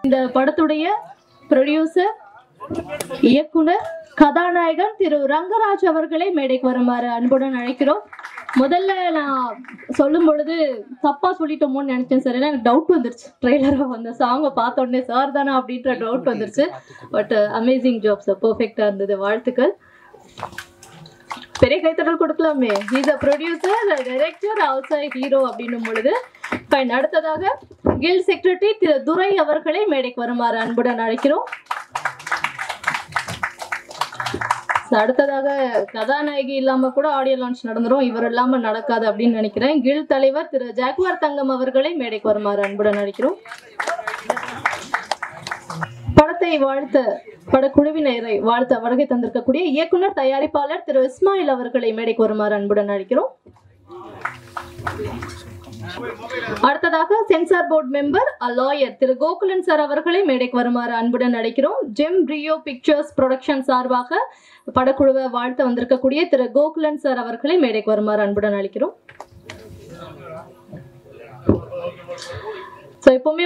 இந்த படத்துடைய ப்ரொடியூசர், இயக்குனர், கதாநாயகன் திரு ரங்கராஜ் அவர்களை மேடைக்கு வருமாறு அன்புடன் அழைக்கிறோம். முதல்ல நான் சொல்லும் பொழுது தப்பா சொல்லிட்டோமோன்னு நினைச்சேன் சார். ஏன்னா எனக்கு டவுட் வந்துருச்சு. ட்ரெய்லரை அந்த சாங்கை பார்த்த உடனே சார் தானே அப்படின்ற டவுட் வந்துருச்சு. பட் அமேசிங் ஜாப் சார், பெர்ஃபெக்டா இருந்தது. வாழ்த்துக்கள். பெரிய கைத்தட்டல் கொடுக்கலாமே. Is a producer, director, also hero அப்படின்னும் பொழுது ஃபைன். அடுத்ததாக கில் செக்ரட்டரி திரு துரை அவர்களை மேடைக்கு வருமாறு அன்புடன் அழைக்கிறோம். அடுத்ததாக கதாநாயகி இல்லாம கூட ஆடியோ லான்ச் நடந்துரும், இவர் இல்லாம நடக்காது அப்படின்னு நினைக்கிறேன். கில் தலைவர் திரு ஜாக்வார் தங்கம் அவர்களை மேடைக்கு வருமாறு அன்புடன் அழைக்கிறோம். படத்தை வாழ்த்த, படக்குழுவினரை வாழ்த்த வருகை தந்திருக்கக்கூடிய இயக்குனர், தயாரிப்பாளர் திரு இஸ்மாயில் அவர்களை மேடைக்கு வருமாறு அன்புடன் அழைக்கிறோம். அடுத்ததாக சென்சார் போர்டு மெம்பர், லாயர் திரு கோகுலன் சார் அவர்களை மேடைக்கு வருமாறு அன்புடன் அழைக்கிறோம். ஜெம் ரியோ பிக்சர்ஸ் ப்ரொடக்ஷன் சார்பாக படக்குழுவை வாழ்த்த வந்திருக்கக்கூடிய திரு கோகுலன் சார் அவர்களை மேடைக்கு வருமாறு அன்புடன் அழைக்கிறோம். ஸோ எப்பவுமே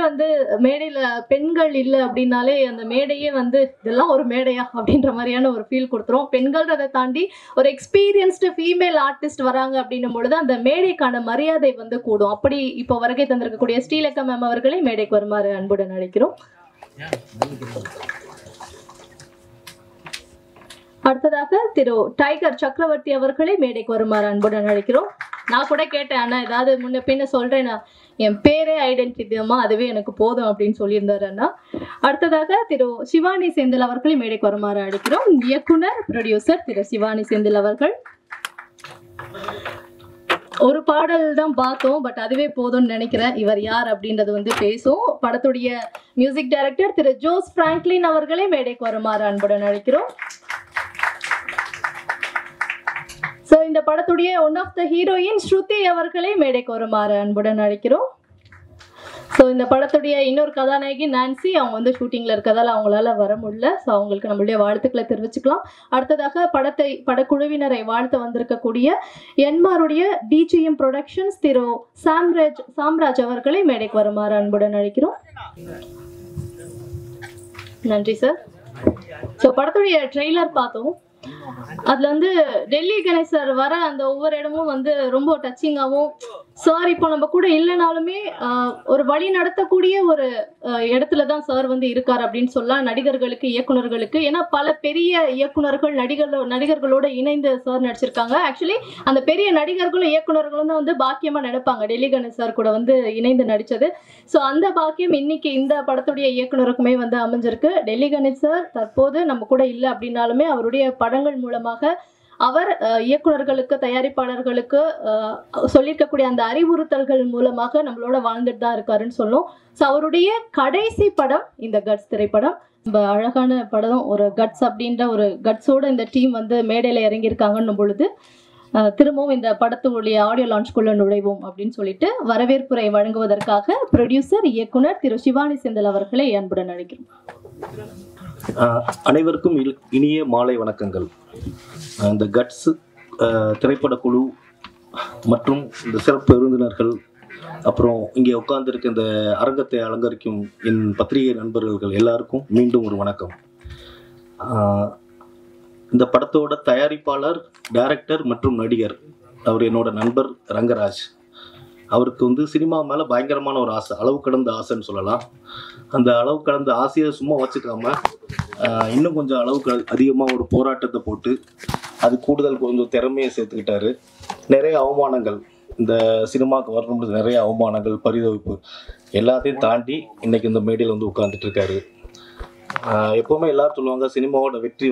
மேடையில பெண்கள் இல்லை அப்படின்னாலே அந்த மேடையே இதெல்லாம் ஒரு மேடையா அப்படின்ற மாதிரியான ஒரு ஃபீல் கொடுத்துரும். பெண்கள்ன்றதை தாண்டி ஒரு எக்ஸ்பீரியன்ஸ்டு ஃபீமேல் ஆர்டிஸ்ட் வராங்க அப்படின்னும் பொழுது அந்த மேடைக்கான மரியாதை கூடும். அப்படி இப்போ வருகை தந்திருக்கக்கூடிய ஸ்ரீலேகா மேம் அவர்களை மேடைக்கு வருமாறு அன்புடன் அழைக்கிறோம். அடுத்ததாக திரு டைகர் சக்கரவர்த்தி அவர்களை மேடைக்கு வருமாறு அன்புடன் அழைக்கிறோம். நான் கூட கேட்டேன், அண்ணா ஏதாவது முன்ன பின்ன சொல்றேன்னா என் பேரே ஐடென்டிட்டியமா அதுவே எனக்கு போதும் அப்படின்னு சொல்லியிருந்தாரு அண்ணா. அடுத்ததாக திரு சிவானி செந்தில் அவர்களை மேடைக்கு வருமாறு அழைக்கிறோம். இயக்குனர், ப்ரொடியூசர் திரு சிவானி செந்தில் அவர்கள். ஒரு பாடல் தான் பார்த்தோம், பட் அதுவே போதும்னு நினைக்கிறேன். இவர் யார் அப்படின்றது பேசும். படத்துடைய மியூசிக் டைரக்டர் திரு ஜோஸ் பிராங்க்லின் அவர்களை மேடைக்கு வருமாறு அன்புடன் அழைக்கிறோம். ஸோ இந்த படத்துடைய ஒன் ஆஃப் த ஹீரோயின் ஸ்ருதி அவர்களை மேடைக்கு வருமாறு அன்புடன் அழைக்கிறோம். ஸோ இந்த படத்துடைய இன்னொரு கதாநாயகி நான்சி, அவங்க ஷூட்டிங்கில் இருக்கிறதால அவங்களால வர முடியல. ஸோ அவங்களுக்கு நம்மளுடைய வாழ்த்துக்களை தெரிவிச்சுக்கலாம். அடுத்ததாக படக்குழுவினரை வாழ்த்து வந்திருக்கக்கூடிய என்மாருடைய டிஜிஎம் ப்ரொடக்ஷன்ஸ் திரு சாம்ராஜ் அவர்களை மேடைக்கு வருமாறு அன்புடன் அழைக்கிறோம். நன்றி சார். ஸோ படத்துடைய ட்ரெய்லர் பார்த்தோம். அதுல டெல்லி கணேஷ் சார் வர அந்த ஒவ்வொரு இடமும் ரொம்ப டச்சிங்காகவும், சார் இப்போ நம்ம கூட இல்லைனாலுமே ஒரு வழி நடத்தக்கூடிய ஒரு இடத்துலதான் சார் இருக்கார் அப்படின்னு சொல்லலாம். நடிகர்களுக்கு, இயக்குநர்களுக்கு. ஏன்னா பல பெரிய இயக்குநர்கள் நடிகர்களோட இணைந்து சார் நடிச்சிருக்காங்க. ஆக்சுவலி அந்த பெரிய நடிகர்களும் இயக்குநர்களும் தான் பாக்கியமா நினைப்பாங்க டெல்லி கணேஷ் சார் கூட இணைந்து நடிச்சது. ஸோ அந்த பாக்கியம் இன்னைக்கு இந்த படத்துடைய இயக்குநருக்குமே அமைஞ்சிருக்கு. டெல்லி கணேஷ் சார் தற்போது நம்ம கூட இல்லை அப்படின்னாலுமே அவருடைய படங்கள் மூலமாக அவர் இயக்குநர்களுக்கு, தயாரிப்பாளர்களுக்கு சொல்லியிருக்கக்கூடிய அந்த அறிவுறுத்தல்கள் மூலமாக நம்மளோட வாழ்ந்துட்டு தான் இருக்காருன்னு சொல்லும். ஸோ அவருடைய கடைசி படம் இந்த கட்ஸ் திரைப்படம். ரொம்ப அழகான படம். ஒரு கட்ஸ் அப்படின்ற ஒரு கட்ஸோட இந்த டீம் மேடையில் இறங்கியிருக்காங்கன்னும் பொழுது திரும்பவும் இந்த படத்துடைய ஆடியோ லான்ச்குள்ள நுழைவோம் அப்படின்னு சொல்லிட்டு வரவேற்புரை வழங்குவதற்காக ப்ரொடியூசர், இயக்குனர் திரு சிவானி செந்தில் அவர்களை அன்புடன் அழைக்கிறோம். அனைவருக்கும் இனிய மாலை வணக்கங்கள். இந்த கட்ஸ் திரைப்பட குழு மற்றும் இந்த சிறப்பு விருந்தினர்கள், அப்புறம் இங்கே உட்கார்ந்துருக்க இந்த அரங்கத்தை அலங்கரிக்கும் என் பத்திரிகை நண்பர்கள் எல்லாருக்கும் மீண்டும் ஒரு வணக்கம். இந்த படத்தோட தயாரிப்பாளர், டைரக்டர் மற்றும் நடிகர் அவர் என்னோட நண்பர் ரங்கராஜ். அவருக்கு சினிமா மேலே பயங்கரமான ஒரு ஆசை, அளவு கடந்த ஆசைன்னு சொல்லலாம். அந்த அளவு கடந்த ஆசையை சும்மா வச்சுக்காம இன்னும் கொஞ்சம் அளவுக்கு அதிகமாக ஒரு போராட்டத்தை போட்டு அது கூடுதல் கொஞ்சம் திறமையை சேர்த்துக்கிட்டாரு. நிறைய அவமானங்கள், இந்த சினிமாவுக்கு வரணும்னு நிறைய அவமானங்கள், பரிதவிப்பு எல்லாத்தையும் தாண்டி இன்னைக்கு இந்த மேடையில் உட்கார்ந்துட்டு இருக்காரு. எப்போவுமே எல்லாரும் சொல்லுவாங்க, சினிமாவோட வெற்றி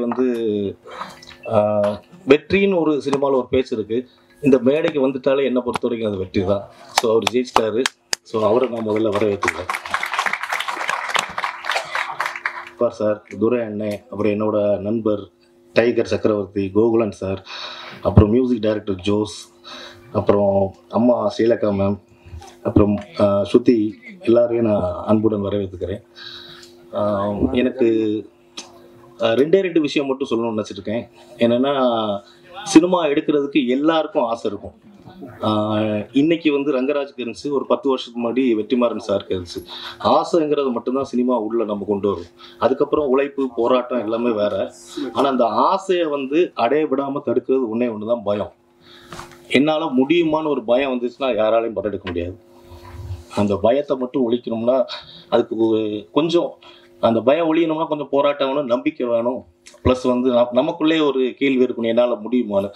வெற்றின்னு ஒரு சினிமாவில் ஒரு பேச்சு இருக்குது. இந்த மேடைக்கு வந்துட்டாலே என்னை பொறுத்த வரைக்கும் அது வெற்றி தான். ஸோ அவர் ஜெயிச்சிட்டாரு. ஸோ அவரை நான் முதல்ல வரவேற்றுக்கிறேன். சார், துரை அண்ணே, அப்புறம் என்னோட நண்பர் டைகர் சக்கரவர்த்தி, கோகுலன் சார், அப்புறம் மியூசிக் டைரக்டர் ஜோஸ், அப்புறம் அம்மா ஸ்ரீலேகா மேம், அப்புறம் ஸ்ருதி, எல்லாரையும் நான் அன்புடன் வரவேற்றுக்கிறேன். எனக்கு ரெண்டு விஷயம் மட்டும் சொல்லணும்னு நினச்சிருக்கேன். என்னென்னா, சினிமா எடுக்கிறதுக்கு எல்லாருக்கும் ஆசை இருக்கும். இன்னைக்கு வந்து ரங்கராஜுக்கு இருந்துச்சு, ஒரு 10 வருஷத்துக்கு முன்னாடி வெற்றிமாறன் சாருக்கு இருந்துச்சு. ஆசைங்கிறது மட்டும்தான் சினிமா உள்ள நம்ம கொண்டு வரும். அதுக்கப்புறம் உழைப்பு, போராட்டம் எல்லாமே வேற. ஆனா அந்த ஆசையை வந்து அடைய விடாம தடுக்கிறது ஒண்ணுதான் பயம். என்னால முடியுமான்னு ஒரு பயம் வந்துச்சுன்னா யாராலையும் படம் எடுக்க முடியாது. அந்த பயத்தை மட்டும் ஒழிக்கணும்னா அதுக்கு கொஞ்சம் அந்த பயம் ஒழியணும்னா கொஞ்சம் போராட்டம் வேணும், நம்பிக்கை வேணும். ப்ளஸ் வந்து நமக்குள்ளே ஒரு கேள்வி இருக்கணும், என்னால் முடியுமான்னு.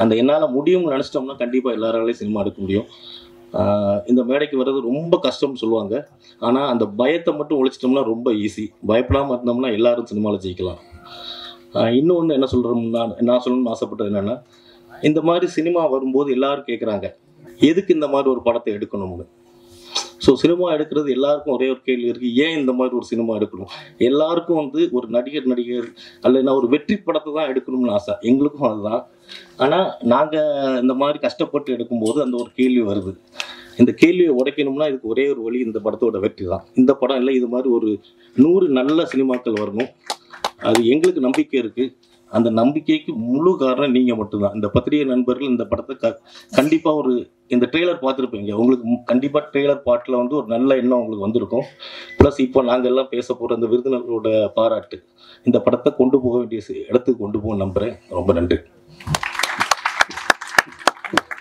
அந்த என்னால் முடியும்னு நினச்சிட்டோம்னா கண்டிப்பாக எல்லாராலையும் சினிமா எடுக்க முடியும். இந்த மேடைக்கு வர்றது ரொம்ப கஷ்டம்னு சொல்லுவாங்க. ஆனால் அந்த பயத்தை மட்டும் ஒழிச்சிட்டோம்னா ரொம்ப ஈஸி. பயப்படாமல் இருந்தோம்னா எல்லாரும் சினிமாவில் ஜெயிக்கலாம். இன்னொன்று என்ன சொல்கிறோம்னா, நான் சொல்லணும்னு ஆசைப்பட்டது என்னென்னா, இந்த மாதிரி சினிமா வரும்போது எல்லாரும் கேட்குறாங்க எதுக்கு இந்த மாதிரி ஒரு படத்தை எடுக்கணும்னு. ஸோ சினிமா எடுக்கிறது எல்லாருக்கும் ஒரே ஒரு கேள்வி இருக்குது, ஏன் இந்த மாதிரி ஒரு சினிமா எடுக்கணும். எல்லாருக்கும் வந்து ஒரு நடிகர் அல்லனா ஒரு வெற்றி படத்தை தான் எடுக்கணும்னு ஆசை. எங்களுக்கும் அதுதான். ஆனால் நாங்கள் இந்த மாதிரி கஷ்டப்பட்டு எடுக்கும்போது அந்த ஒரு கேள்வி வருது. இந்த கேள்வியை உடைக்கணும்னா இதுக்கு ஒரே ஒரு வழி, இந்த படத்தோட வெற்றி தான். இந்த படம் இல்லை, இது மாதிரி ஒரு 100 நல்ல சினிமாக்கள் வரணும். அது எங்களுக்கு நம்பிக்கை இருக்குது. அந்த நம்பிக்கைக்கு முழு காரணம் நீங்கள் மட்டும்தான். இந்த பத்திரிகை நண்பர்கள் இந்த படத்தை கண்டிப்பாக இந்த ட்ரெய்லர் பார்த்துருப்பீங்க. உங்களுக்கு கண்டிப்பாக ட்ரெய்லர் பாட்டில் வந்து ஒரு நல்ல எண்ணம் உங்களுக்கு வந்திருக்கும். ப்ளஸ் இப்போ நாங்கள் எல்லாம் பேச போகிற அந்த விருந்தினர்களோட பாராட்டு இந்த படத்தை கொண்டு போக வேண்டிய இடத்துக்கு கொண்டு போக நம்புகிறேன். ரொம்ப நன்றி.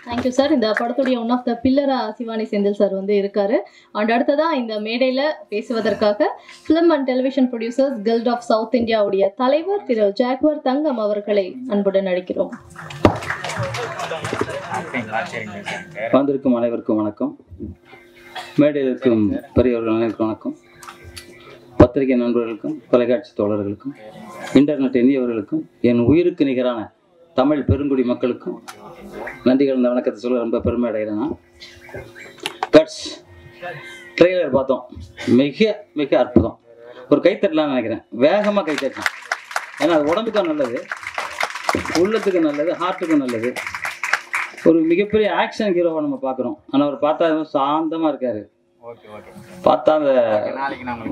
Thank you sir. இந்த படத்துடைய ஒன் ஆஃப் த பில்லரா சிவானி செந்தில் சார் வந்து இருக்காரு. அண்ட் அடுத்ததான் இந்த மேடையில் பேசுவதற்காக film and television producers guild of south இந்தியாவுடைய தலைவர் திரு ஜாக்வர் தங்கம் அவர்களை அன்புடன் அழைக்கிறோம். வந்திருக்கும் அனைவருக்கும் வணக்கம். மேடையில் இருக்கும் பெரியவர்கள் அனைவருக்கும் வணக்கம். பத்திரிகை நண்பர்களுக்கும், தொலைக்காட்சி தோழர்களுக்கும், இன்டர்நெட் இந்தியவர்களுக்கும், என் உயிருக்கு நிகரான தமிழ் பெருங்குடி மக்களுக்கும் நன்றி கலந்த வணக்கத்தை சொல்ல ரொம்ப பெருமை அடைகிறேன். கட்ஸ் ட்ரெய்லர் பார்த்தோம், மிக மிக அற்புதம். ஒரு கைத்தட்டலாம்னு நினைக்கிறேன், வேகமாக கைத்தட்டலாம். ஏன்னா அது உடம்புக்கும் நல்லது, உள்ளத்துக்கும் நல்லது, ஹார்ட்டுக்கும் நல்லது. ஒரு மிகப்பெரிய ஆக்ஷன் ஹீரோவை நம்ம பார்க்குறோம். ஆனால் அவர் பார்த்தா சாந்தமாக இருக்காரு. பார்த்தா அந்த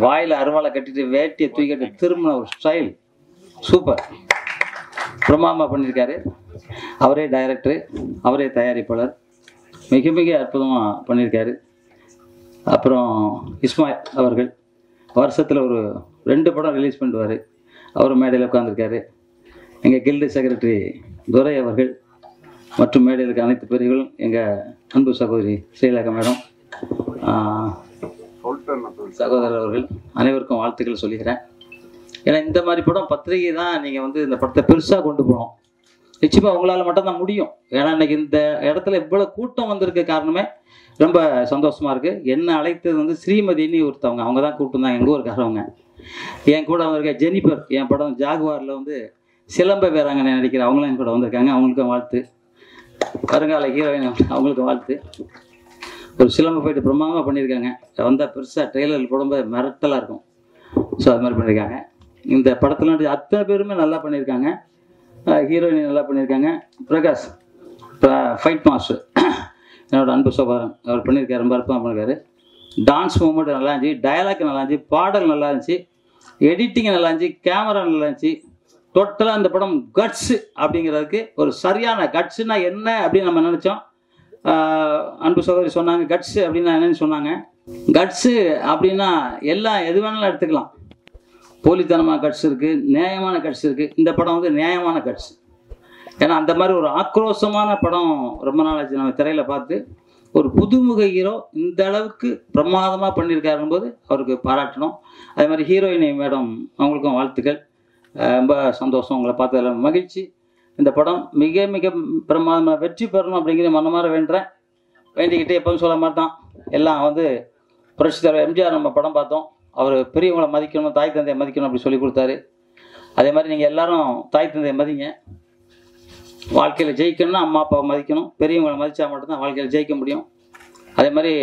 வாயில் அருவாளை கட்டிட்டு வேட்டியை தூக்கிட்டு திரும்பின ஒரு ஸ்டைல் சூப்பர், பிரமாமா பண்ணியிருக்காரு. அவரே டைரக்டரு, அவரே தயாரிப்பாளர், மிக மிக அற்புதமாக பண்ணியிருக்காரு. அப்புறம் இஸ்மாயில் அவர்கள் வருஷத்தில் ஒரு 2 படம் ரிலீஸ் பண்ணுவார். அவர் மேடையில் உட்காந்துருக்காரு. எங்கள் கில்டு செக்ரட்டரி துரை அவர்கள் மற்றும் மேடையில் இருக்க அனைத்து பிரிவுகளும், எங்கள் அன்பு சகோதரி ஸ்ரீலேகா மேடம், சகோதரர் அவர்கள் அனைவருக்கும் வாழ்த்துக்கள் சொல்லிக்கிறேன். ஏன்னா இந்த மாதிரி படம் பத்திரிகை தான் நீங்கள் வந்து இந்த படத்தை பெருசாக கொண்டு போகணும். நிச்சயமாக உங்களால் மட்டும்தான் முடியும். ஏன்னா இன்னைக்கு இந்த இடத்துல இவ்வளோ கூட்டம் வந்திருக்க காரணமே ரொம்ப சந்தோஷமாக இருக்குது. என்னை அழைத்தது வந்து ஸ்ரீமதினு ஒருத்தவங்க, அவங்க தான் கூப்பிட்டு தான் எங்கள் ஊருக்காரவங்க. என் கூட வந்திருக்க ஜெனிஃபர், என் படம் ஜாகுவாரில் வந்து சிலம்ப வீராங்கனை நடிக்கிற அவங்களும் என் கூட வந்திருக்காங்க. அவங்களுக்கும் வாழ்த்து. வருங்கால ஹீரோயின் அவங்களுக்கும் வாழ்த்து. ஒரு சிலம்பு போயிட்டு பிரமாதமாக பண்ணியிருக்காங்க. வந்தால் பெருசாக ட்ரெய்லரில் போடும்போது மிரட்டலாக இருக்கும். ஸோ அது மாதிரி பண்ணியிருக்காங்க. இந்த படத்தில் அத்தனை பேருமே நல்லா பண்ணியிருக்காங்க. ஹீரோயின் நல்லா பண்ணியிருக்காங்க. பிரகாஷ் ஃபைட் மாஸ்டர், என்னோட அன்பு சகோதரன், அவர் பண்ணியிருக்காரு, ரொம்ப அற்புதமாக பண்ணியிருக்காரு. டான்ஸ் மூமெண்ட் நல்லா இருந்துச்சு, டயலாக் நல்லா இருந்துச்சு, பாடல் நல்லா இருந்துச்சு, எடிட்டிங் நல்லா இருந்துச்சு, கேமரா நல்லா இருந்துச்சு. டோட்டலாக அந்த படம் கட்ஸு அப்படிங்கிறதுக்கு ஒரு சரியான கட்ஸுன்னா என்ன அப்படின்னு நம்ம நினச்சோம். அன்பு சகோதரி சொன்னாங்க கட்ஸு அப்படின்னா என்னன்னு சொன்னாங்க. கட்ஸு அப்படின்னா எல்லாம் எது வேணாலும் எடுத்துக்கலாம். போலித்தனமான கட்ஸ் இருக்குது, நியாயமான கட்ஸ் இருக்குது. இந்த படம் வந்து நியாயமான கட்ஸ். ஏன்னா அந்த மாதிரி ஒரு ஆக்ரோஷமான படம் ரொம்ப நாளாச்சு நம்ம திரையில் பார்த்து. ஒரு புதுமுக ஹீரோ இந்த அளவுக்கு பிரமாதமாக பண்ணியிருக்காருன்னு போது அவருக்கு பாராட்டணும். அதே மாதிரி ஹீரோயினி மேடம் அவங்களுக்கும் வாழ்த்துக்கள். ரொம்ப சந்தோஷம் உங்களை பார்த்ததில் மகிழ்ச்சி. இந்த படம் மிக மிக பிரமாதமாக வெற்றி பெறணும் அப்படிங்கிற மனமாற வேண்டுறேன். வேண்டிக்கிட்டே எப்போதும் சொல்ல மாட்டான். எல்லாம் வந்து புரட்சி தலைவர் எம்ஜிஆர் நம்ம படம் பார்த்தோம். அவர் பெரியவங்களை மதிக்கணும், தாய் தந்தையை மதிக்கணும் அப்படி சொல்லி கொடுத்தாரு. அதே மாதிரி நீங்கள் எல்லாரும் தாய் தந்தையை மதிங்க. வாழ்க்கையில் ஜெயிக்கணும்னா அம்மா அப்பாவை மதிக்கணும். பெரியவங்களை மதித்தா மட்டும்தான் வாழ்க்கையில் ஜெயிக்க முடியும். அதே மாதிரி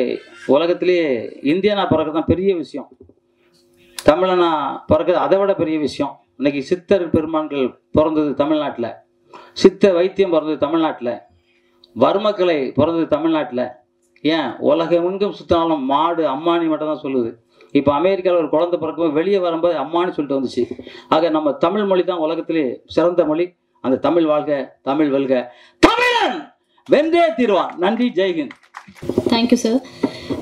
உலகத்திலேயே இந்தியனா பிறக்கிறது தான் பெரிய விஷயம். தமிழனா பிறக்கிறது அதை விட பெரிய விஷயம். இன்னைக்கு சித்தர் பெருமான்கள் பிறந்தது தமிழ்நாட்டில், சித்த வைத்தியம் பிறந்தது தமிழ்நாட்டில், வர்மக்கலை பிறந்தது தமிழ்நாட்டில். ஏன் உலகமெங்கும் சுற்றினாலும் மாடு அம்மானி மட்டும் தான் சொல்லுது. இப்போ அமெரிக்காவில் ஒரு குழந்தை பிறக்கும்போது வெளியே வரும்போது அம்மானு சொல்லிட்டு வந்துச்சு. ஆக நம்ம தமிழ் மொழி தான் உலகத்திலே சிறந்த மொழி. அந்த தமிழ் வாழ்க, தமிழ் வெல்க, தமிழன் வென்றே தீர்வான். நன்றி, ஜெய்ஹிந்த். Thank you sir.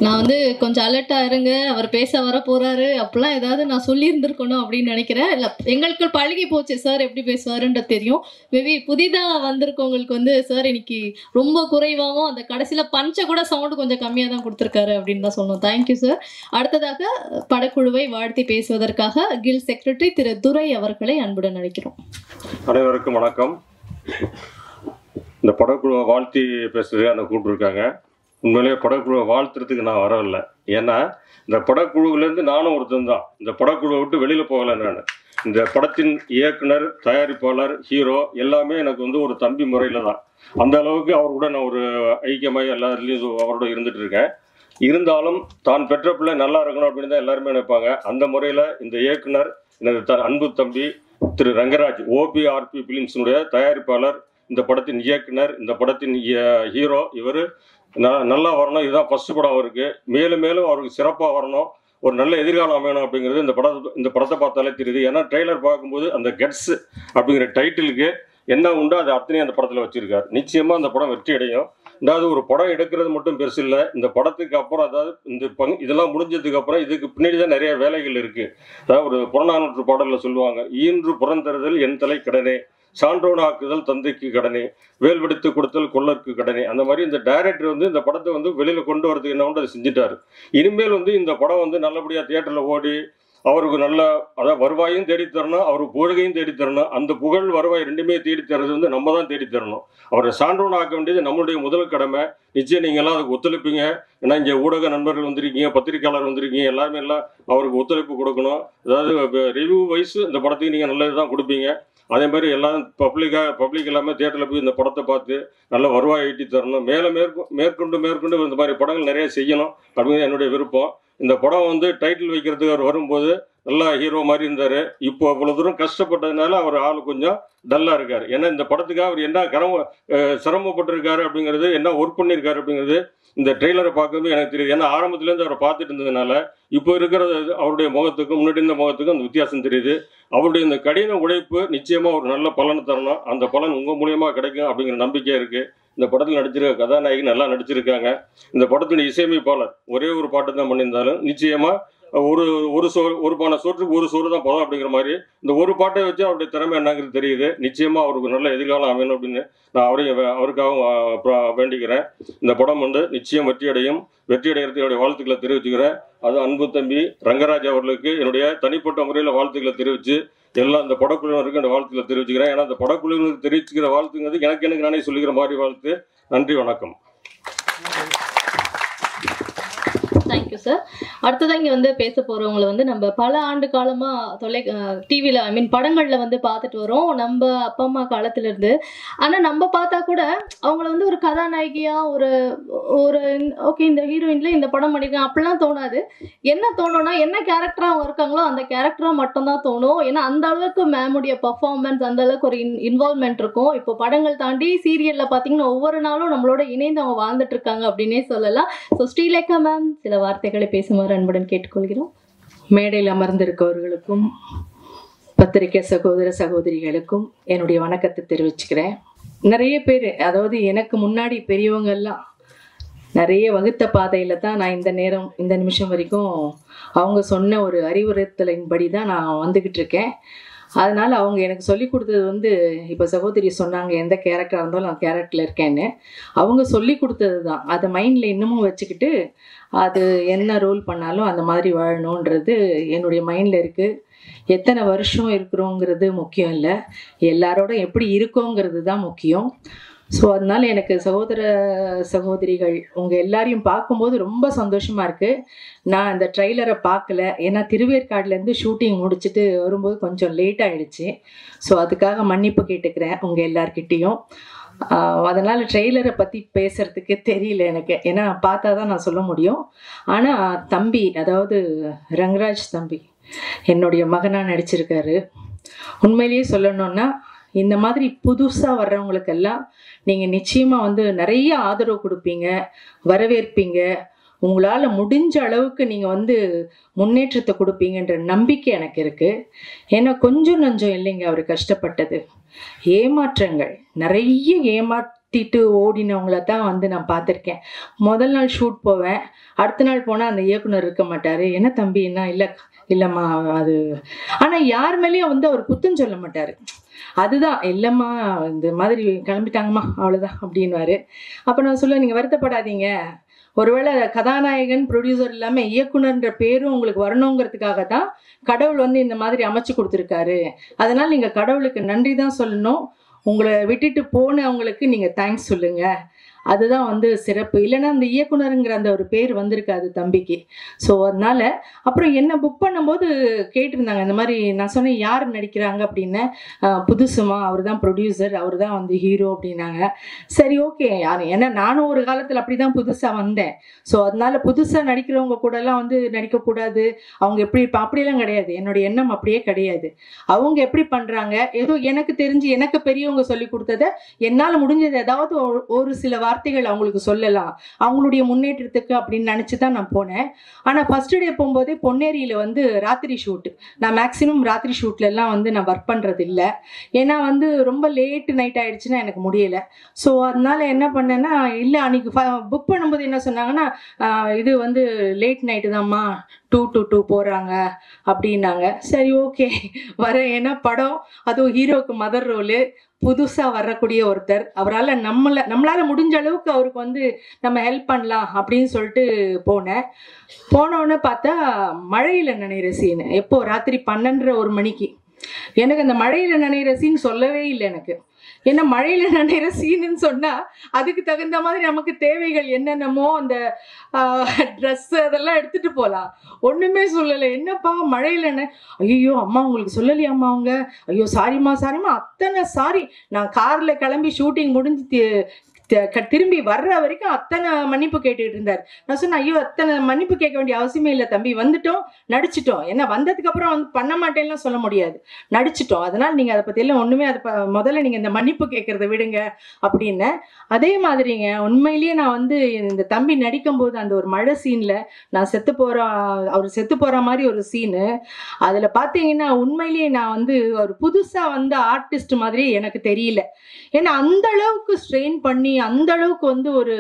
நான் வந்து கொஞ்சம் அலர்ட்டாக இருங்க, அவர் பேச வர போகிறாரு அப்படிலாம் ஏதாவது நான் சொல்லியிருந்திருக்கணும் அப்படின்னு நினைக்கிறேன். இல்லை, எங்களுக்கு பழகி போச்சு சார் எப்படி பேசுவாருன்றது தெரியும். மேபி புதிதாக வந்திருக்கவங்களுக்கு வந்து சார் இன்னைக்கு ரொம்ப குறைவாகவும் அந்த கடைசியில் பஞ்சை கூட சவுண்டு கொஞ்சம் கம்மியாக தான் கொடுத்துருக்காரு அப்படின்னு தான் சொல்லணும். Thank you sir. அடுத்ததாக படக்குழுவை வாழ்த்தி பேசுவதற்காக கில் செக்ரட்டரி திரு துரை அவர்களை அன்புடன் அழைக்கிறோம். அனைவருக்கும் வணக்கம். இந்த படக்குழுவை வாழ்த்தி பேசுறதுக்கு அந்த கூப்பிட்டுருக்காங்க. உண்மையிலேயே படக்குழுவை வாழ்த்துறதுக்கு நான் வரவில்லை. ஏன்னா இந்த படக்குழுவிலேருந்து நானும் ஒருத்தன் தான். இந்த படக்குழுவை விட்டு வெளியில் போகலை. நான் இந்த படத்தின் இயக்குனர், தயாரிப்பாளர், ஹீரோ எல்லாமே எனக்கு வந்து ஒரு தம்பி முறையில் தான். அந்த அளவுக்கு அவர் கூட நான் ஒரு ஐக்கியமாக எல்லாத்துலேயும் அவரோட இருந்துட்டு இருக்கேன். இருந்தாலும் தான் பெற்ற பிள்ளை நல்லா இருக்கணும் அப்படின்னு தான் எல்லாருமே நினைப்பாங்க. அந்த முறையில் இந்த இயக்குனர், எனது அன்பு தம்பி திரு ரங்கராஜ், ஓபிஆர்பி பிலிம்ஸினுடைய தயாரிப்பாளர், இந்த படத்தின் இயக்குனர், இந்த படத்தின் ஹீரோ. இவர் நல்லா வரணும், இதுதான் ஃபர்ஸ்ட் படம் அவருக்கு. மேலும் மேலும் அவருக்கு சிறப்பாக வரணும், ஒரு நல்ல எதிர்காலம் அமையணும் அப்படிங்கிறது இந்த படத்தை பார்த்தாலே தெரியுது. ஏன்னா ட்ரெய்லர் பார்க்கும்போது அந்த கெட்ஸ் அப்படிங்கிற டைட்டிலுக்கு என்ன உண்டோ அது அத்தனையும் அந்த படத்தில் வச்சிருக்காரு. நிச்சயமாக அந்த படம் வெற்றி அடையும். அதாவது ஒரு படம் எடுக்கிறது மட்டும் பெருசு இல்லை. இந்த படத்துக்கு அப்புறம், அதாவது இதெல்லாம் முடிஞ்சதுக்கு அப்புறம் இதுக்கு பின்னாடி தான் நிறைய வேலைகள் இருக்குது. அதாவது ஒரு புறநானூற்று பாடலில் சொல்லுவாங்க, ஈன்று புறந்தறுதல் என் தலை கடனே, சான்றோனாக்குதல் தந்தைக்கு கடனே, வேல்வெடுத்து கொடுத்தல் கொள்ளற்கு கடனே. அந்த மாதிரி இந்த டைரக்டர் வந்து இந்த படத்தை வந்து வெளியில் கொண்டு வரதுக்கு என்ன அதை செஞ்சுட்டாரு. இனிமேல் வந்து இந்த படம் வந்து நல்லபடியாக தியேட்டரில் ஓடி அவருக்கு நல்ல, அதாவது வருவாயும் தேடித்தரணும், அவருக்கு புகழையும் தேடித்தரணும். அந்த புகழ் வருவாய் ரெண்டுமே தேடித்தரது வந்து நம்ம தான் தேடித்தரணும். அவரை சான்றோன் ஆக்க வேண்டியது நம்மளுடைய முதல் கடமை. நிச்சயம் நீங்கள்லாம் அதுக்கு ஒத்துழைப்பீங்க. ஏன்னா இங்கே ஊடக நண்பர்கள் வந்திருக்கீங்க, பத்திரிகையாளர் வந்திருக்கீங்க, எல்லாருமே எல்லாம் அவருக்கு ஒத்துழைப்பு கொடுக்கணும். அதாவது ரிவ்யூ வைஸ் இந்த படத்துக்கு நீங்கள் நல்லது தான் கொடுப்பீங்க. அதே மாதிரி எல்லாரும் பப்ளிக் எல்லாமே தியேட்டரில் போய் இந்த படத்தை பார்த்து நல்ல வருவாய் ஈட்டி தரணும். மேற்கொண்டு இந்த மாதிரி படங்கள் நிறைய செய்யணும் அப்படிங்கிறது என்னுடைய விருப்பம். இந்த படம் வந்து டைட்டில் வைக்கிறதுக்கு அவர் வரும்போது நல்லா ஹீரோ மாதிரி இருந்தார். இப்போ அவ்வளோ தூரம் கஷ்டப்பட்டதுனால அவர் ஆள் கொஞ்சம் டல்லாக இருக்கார். ஏன்னா இந்த படத்துக்காக அவர் என்ன சிரமப்பட்டிருக்காரு அப்படிங்கிறது, என்ன ஒர்க் பண்ணியிருக்காரு அப்படிங்கிறது இந்த ட்ரெய்லரை பார்க்கும்போது எனக்கு தெரியுது. ஏன்னா ஆரம்பத்துலேருந்து அவரை பார்த்துட்டு இருந்ததுனால இப்போ இருக்கிற அவருடைய முகத்துக்கும் முன்னாடி இருந்த முகத்துக்கும் அந்த வித்தியாசம் தெரியுது. அவருடைய இந்த கடின உழைப்பு நிச்சயமாக ஒரு நல்ல பலனை தரணும். அந்த பலன் உங்கள் மூலியமாக கிடைக்கும் அப்படிங்கிற நம்பிக்கை இருக்குது. இந்த படத்தில் நடிச்சிருக்க கதாநாயகி நல்லா நடிச்சிருக்காங்க. இந்த படத்தின் இசையமைப்பாளர் ஒரே ஒரு பாட்டு தான் பண்ணியிருந்தாலும் நிச்சயமாக ஒரு பானை சோற்றுக்கு ஒரு சோறு தான் போதும் அப்படிங்கிற மாதிரி இந்த ஒரு பாட்டை வச்சு அவருடைய திறமை என்னங்கிறது தெரியுது. நிச்சயமாக அவருக்கு நல்ல எதிர்காலம் அமையணும் அப்படின்னு நான் அவருக்காக வேண்டிக்கிறேன். இந்த படம் வந்து நிச்சயம் வெற்றி அடைகிறதுக்கு என்னுடைய வாழ்த்துக்களை தெரிவிச்சுக்கிறேன். அது அன்பு தம்பி ரங்கராஜ் அவர்களுக்கு என்னுடைய தனிப்பட்ட முறையில் வாழ்த்துக்களை தெரிவித்து எல்லாம் இந்த படக்குழுவினருக்கு என்னுடைய வாழ்த்துக்களை தெரிவிச்சுக்கிறேன். ஏன்னா அந்த படக்குழுவினருக்கு தெரிவிச்சுக்கிற வாழ்த்துங்கிறது எனக்கு நானே சொல்லிக்கிற மாதிரி வாழ்த்து. நன்றி, வணக்கம். Thank you sir. அடுத்ததான் இங்கே வந்து பேச போகிறவங்களை வந்து நம்ம பல ஆண்டு காலமாக டிவியில் படங்களில் வந்து பார்த்துட்டு வரோம், நம்ம அப்பா அம்மா காலத்துலேருந்து. ஆனால் நம்ம பார்த்தா கூட அவங்கள வந்து ஒரு கதாநாயகியாக ஒரு ஓகே இந்த ஹீரோயினில் இந்த படம் பண்ணியிருக்காங்க அப்படிலாம் தோணாது. என்ன தோணும்னா என்ன கேரக்டராக அவங்க இருக்காங்களோ அந்த கேரக்டராக மட்டும்தான் தோணும். ஏன்னா அந்த அளவுக்கு மேமுடைய பர்ஃபார்மன்ஸ், அந்த அளவுக்கு ஒரு இன்வால்வ்மெண்ட் இருக்கும். இப்போ படங்கள் தாண்டி சீரியலில் பார்த்தீங்கன்னா ஒவ்வொரு நாளும் நம்மளோட இணைந்து அவங்க வாழ்ந்துட்டு இருக்காங்க அப்படின்னே சொல்லலாம். ஸோ ஸ்ரீலேகா மேம் சில வார்த்தைகளை பேசுமாறு அன்புடன் கேட்டுக்கொள்கிறோம். மேடையில் அமர்ந்திருக்கவர்களுக்கும் பத்திரிகை சகோதர சகோதரிகளுக்கும் என்னுடைய வணக்கத்தை தெரிவிச்சுக்கிறேன். நிறைய பேர், அதாவது எனக்கு முன்னாடி பெரியவங்கெல்லாம் நிறைய வகுத்த பாதையில் தான் நான் இந்த நிமிஷம் வரைக்கும் அவங்க சொன்ன ஒரு அறிவுறுத்தலின்படி தான் நான் வந்துக்கிட்டு இருக்கேன். அதனால் அவங்க எனக்கு சொல்லி கொடுத்தது வந்து, இப்போ சகோதரி சொன்னாங்க எந்த கேரக்டராக இருந்தாலும் நான் கேரக்டரில் இருக்கேன்னு. அவங்க சொல்லி கொடுத்தது தான், அதை மைண்டில் இன்னமும் வச்சுக்கிட்டு அது என்ன ரோல் பண்ணாலும் அந்த மாதிரி வாழணுன்றது என்னுடைய மைண்டில் இருக்குது. எத்தனை வருஷம் இருக்கிறோங்கிறது முக்கியம் இல்லை, எல்லாரோட எப்படி இருக்கோங்கிறது தான் முக்கியம். ஸோ அதனால் எனக்கு சகோதர சகோதரிகள் உங்கள் எல்லாரையும் பார்க்கும்போது ரொம்ப சந்தோஷமாக இருக்குது. நான் அந்த ட்ரெய்லரை பார்க்கல, ஏன்னா திருவேற்காடுலேருந்து ஷூட்டிங் முடிச்சுட்டு வரும்போது கொஞ்சம் லேட் ஆகிடுச்சு. ஸோ அதுக்காக மன்னிப்பு கேட்டுக்கிறேன் உங்கள் எல்லார்கிட்டேயும். அதனால் ட்ரெய்லரை பற்றி பேசுகிறதுக்கு தெரியல எனக்கு, ஏன்னா பார்த்தா தான் நான் சொல்ல முடியும். ஆனால் தம்பி, அதாவது ரங்கராஜ் தம்பி என்னுடைய மகனாக நடிச்சிருக்காரு. உண்மையிலேயே சொல்லணுன்னா இந்த மாதிரி புதுசாக வர்றவங்களுக்கெல்லாம் நீங்கள் நிச்சயமாக வந்து நிறைய ஆதரவு கொடுப்பீங்க, வரவேற்பீங்க. உங்களால் முடிஞ்ச அளவுக்கு நீங்கள் வந்து முன்னேற்றத்தை கொடுப்பீங்கன்ற நம்பிக்கை எனக்கு இருக்குது. ஏன்னா கொஞ்சம் நஞ்சம் இல்லைங்க அவர் கஷ்டப்பட்டது. ஏமாற்றங்கள் நிறைய ஏமாற்றிட்டு ஓடினவங்கள தான் வந்து நான் பார்த்துருக்கேன். முதல் நாள் ஷூட் போவேன், அடுத்த நாள் போனால் அந்த இயக்குனர் இருக்க மாட்டார். என்ன தம்பி என்ன இல்லைம்மா அது. ஆனால் யார் மேலேயும் வந்து அவர் குத்தம் சொல்ல மாட்டார். அதுதான் இல்லைம்மா இந்த மாதிரி கிளம்பிட்டாங்கம்மா அவ்வளோதான் அப்படின்வாரு. அப்போ நான் சொல்லுவேன், நீங்கள் வருத்தப்படாதீங்க, ஒருவேளை கதாநாயகன் ப்ரொடியூசர் இல்லாமல் இயக்குனர்ன்ற பேரும் உங்களுக்கு வரணுங்கிறதுக்காக தான் கடவுள் வந்து இந்த மாதிரி அமைச்சு கொடுத்துருக்காரு. அதனால் நீங்கள் கடவுளுக்கு நன்றி தான் சொல்லணும். உங்களை விட்டுட்டு போனவங்களுக்கு நீங்கள் தேங்க்ஸ் சொல்லுங்கள். அதுதான் வந்து சிறப்பு. இல்லைன்னா அந்த இயக்குனருங்கிற அந்த ஒரு பேர் வந்திருக்காது தம்பிக்கு. ஸோ அதனால அப்புறம் என்ன புக் பண்ணும்போது கேட்டிருந்தாங்க இந்த மாதிரி. நான் சொன்னேன் யார் நடிக்கிறாங்க அப்படின்னு. புதுசுமா, அவர் தான் ப்ரொடியூசர், அவர் தான் வந்து ஹீரோ அப்படின்னாங்க. சரி ஓகே, ஏன்னா நானும் ஒரு காலத்தில் அப்படி தான் புதுசாக வந்தேன். ஸோ அதனால புதுசாக நடிக்கிறவங்க கூடலாம் வந்து நடிக்கக்கூடாது, அவங்க எப்படி அப்படியெல்லாம் கிடையாது. என்னுடைய எண்ணம் அப்படியே கிடையாது. அவங்க எப்படி பண்ணுறாங்க, ஏதோ எனக்கு தெரிஞ்சு எனக்கு பெரியவங்க சொல்லி கொடுத்ததை என்னால் முடிஞ்சது ஏதாவது ஒரு சில வார்த்தைகள் அவங்களுக்கு சொல்லலாம், அவங்களுடைய முன்னேற்றத்துக்கு அப்படின்னு நினச்சி தான் நான் போனேன். ஆனால் ஃபர்ஸ்ட் டே போகும்போதே பொன்னேரியில் வந்து ராத்திரி ஷூட்டு. நான் மேக்ஸிமம் ராத்திரி ஷூட்லலாம் வந்து நான் ஒர்க் பண்ணுறது இல்லை. ஏன்னா வந்து ரொம்ப லேட்டு நைட் ஆகிடுச்சுன்னா எனக்கு முடியலை. ஸோ அதனால என்ன பண்ணேன்னா, இல்லை அன்றைக்கி புக் பண்ணும்போது என்ன சொன்னாங்கன்னா, இது வந்து லேட் நைட்டு தான்மா, 2 to 2 போகிறாங்க அப்படின்னாங்க. சரி ஓகே வரேன். ஏன்னா படம் அதுவும் ஹீரோவுக்கு மதர் ரோலு, புதுசாக வரக்கூடிய ஒருத்தர், அவரால் நம்மளால் முடிஞ்ச அளவுக்கு அவருக்கு வந்து நம்ம ஹெல்ப் பண்ணலாம் அப்படின்னு சொல்லிட்டு போனோன்னு பார்த்தா மழையில் நனைகிற சீனு. எப்போ ராத்திரி 12:30 மணிக்கு. எனக்கு அந்த மழையில் நனைகிற சீன் சொல்லவே இல்லை எனக்கு. ஏன்னா மழையில் நனைகிற சீனுன்னு சொன்னால் அதுக்கு தகுந்த மாதிரி நமக்கு தேவைகள் என்னென்னமோ அந்த ட்ரெஸ்ஸு அதெல்லாம் எடுத்துகிட்டு போகலாம். ஒன்றுமே சொல்லலை. என்னப்பா மழையில் ஐயோ அம்மா உங்களுக்கு சொல்லலையாம்மா அவங்க, ஐயோ சாரிம்மா அத்தனை சாரி. நான் காரில் கிளம்பி ஷூட்டிங் முடிஞ்சு திரும்பி வர்ற வரைக்கும் அத்தனை மன்னிப்பு கேட்டுட்டு இருந்தார். நான் சொன்னேன், ஐயோ அத்தனை மன்னிப்பு கேட்க வேண்டிய அவசியமே இல்லை தம்பி, வந்துட்டோம் நடிச்சிட்டோம். ஏன்னா வந்ததுக்கு அப்புறம் வந்து பண்ண மாட்டேன்லாம் சொல்ல முடியாது, நடிச்சிட்டோம். அதனால் நீங்கள் அதை பற்றியெல்லாம் ஒன்றுமே அதை முதல்ல நீங்கள் இந்த மன்னிப்பு கேட்குறத விடுங்க அப்படின்னு. அதே மாதிரிங்க உண்மையிலேயே நான் வந்து இந்த தம்பி நடிக்கும்போது அந்த ஒரு மழை சீனில் நான் அவர் செத்து போகிற மாதிரி ஒரு சீனு, அதில் பார்த்தீங்கன்னா உண்மையிலேயே நான் வந்து ஒரு புதுசாக வந்த ஆர்டிஸ்ட் மாதிரி எனக்கு தெரியல. ஏன்னா அந்த அளவுக்கு ஸ்ட்ரெயின் பண்ணி அந்த அளவுக்கு வந்து ஒரு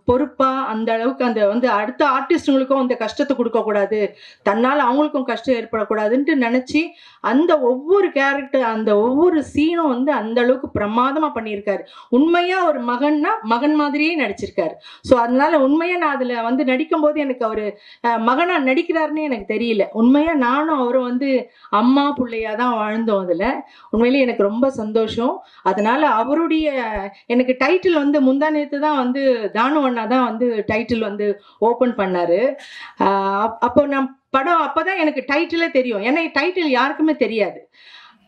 பொறுப்பா, அந்த அளவுக்கு அந்த வந்து அடுத்த ஆர்டிஸ்டுங்களுக்கும் அந்த கஷ்டத்தை கொடுக்கக்கூடாது, தன்னால் அவங்களுக்கும் கஷ்டம் ஏற்படக்கூடாதுன்ட்டு நினச்சி அந்த ஒவ்வொரு கேரக்டர் அந்த ஒவ்வொரு சீனும் வந்து அந்த அளவுக்கு பிரமாதமாக பண்ணியிருக்காரு. உண்மையாக ஒரு மகன்னா மகன் மாதிரியே நடிச்சிருக்காரு. ஸோ அதனால உண்மையாக நான் அதில் வந்து நடிக்கும்போது எனக்கு அவர் மகனாக நடிக்கிறாருன்னு எனக்கு தெரியல. உண்மையாக நானும் அவரும் வந்து அம்மா பிள்ளையாக தான் வாழ்ந்தோம். அதில் உண்மையிலேயே எனக்கு ரொம்ப சந்தோஷம். அதனால அவருடைய எனக்கு டைட்டில் வந்து முந்தா நேத்து தான் வந்து தானு அண்ணா தான் வந்து டைட்டில் வந்து ஓப்பன் பண்ணாரு. அப்போ நான் படம் அப்போதான் எனக்கு டைட்டிலே தெரியும். ஏன்னா டைட்டில் யாருக்குமே தெரியாது.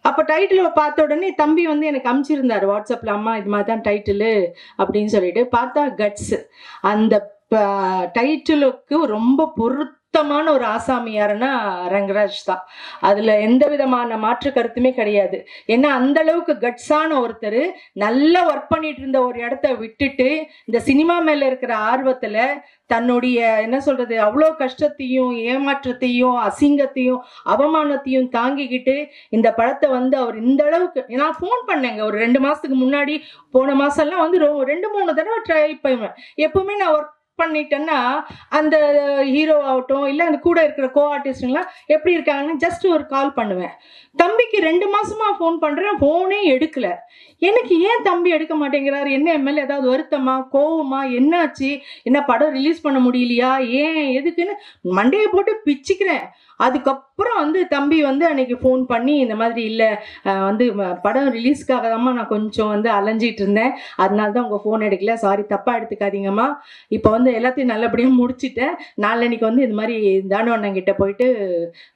அப்போ டைட்டில் பார்த்த உடனே தம்பி வந்து எனக்கு அனுப்பிச்சிருந்தார் வாட்ஸ்அப்பில், அம்மா இது மாதிரி தான் டைட்டிலு அப்படின்னு சொல்லிட்டு. பார்த்தா கட்ஸ். அந்த டைட்டிலுக்கு ரொம்ப பொருத்தமான ஒரு ஆசாமி யாருன்னா ரங்கராஜ் தான். அதில் எந்த விதமான மாற்று கருத்துமே கிடையாது. ஏன்னா அந்த அளவுக்கு கட்ஸான ஒருத்தர் நல்லா ஒர்க் பண்ணிட்டு இருந்த ஒரு இடத்த விட்டுட்டு இந்த சினிமா மேலே இருக்கிற ஆர்வத்தில் தன்னுடைய என்ன சொல்றது அவ்வளோ கஷ்டத்தையும் ஏமாற்றத்தையும் அசிங்கத்தையும் அவமானத்தையும் தாங்கிக்கிட்டு இந்த படத்தை வந்து அவர் இந்த அளவுக்கு. நான் ஃபோன் பண்ணேங்க ஒரு 2 மாதத்துக்கு முன்னாடி, போன மாதம்லாம் வந்து 2-3 தடவை ட்ரை பண்ணுவேன். எப்பவுமே நான் ஒர்க் பண்ணிட்டேன்னா அந்த ஹீரோ ஆகட்டும் இல்லை அந்த கூட இருக்கிற கோ ஆர்டிஸ்டுங்களாம் எப்படி இருக்காங்கன்னு ஜஸ்ட் ஒரு கால் பண்ணுவேன். தம்பிக்கு 2 மாசமா ஃபோன் பண்ணுறேன், ஃபோனே எடுக்கல. எனக்கு ஏன் தம்பி எடுக்க மாட்டேங்கிறாரு, என்ன எம்எல்ஏ ஏதாவது வருத்தமா கோவமா, என்னாச்சு, என்ன படம் ரிலீஸ் பண்ண முடியலையா, ஏன் எதுக்குன்னு மண்டையை போட்டு பிச்சுக்கிறேன். அதுக்கப்புறம் வந்து தம்பி வந்து அன்னைக்கு ஃபோன் பண்ணி இந்த மாதிரி இல்லை வந்து படம் ரிலீஸ்க்காக தான்மா நான் கொஞ்சம் வந்து அலைஞ்சிட்டு இருந்தேன், அதனால தான் உங்கள் ஃபோன் எடுக்கல, சாரி தப்பாக எடுத்துக்காதீங்கம்மா, இப்போ வந்து எல்லாத்தையும் நல்லபடியாக முடிச்சுட்டேன், நாளைக்கு வந்து இது மாதிரி தானு அண்ணங்கிட்ட போயிட்டு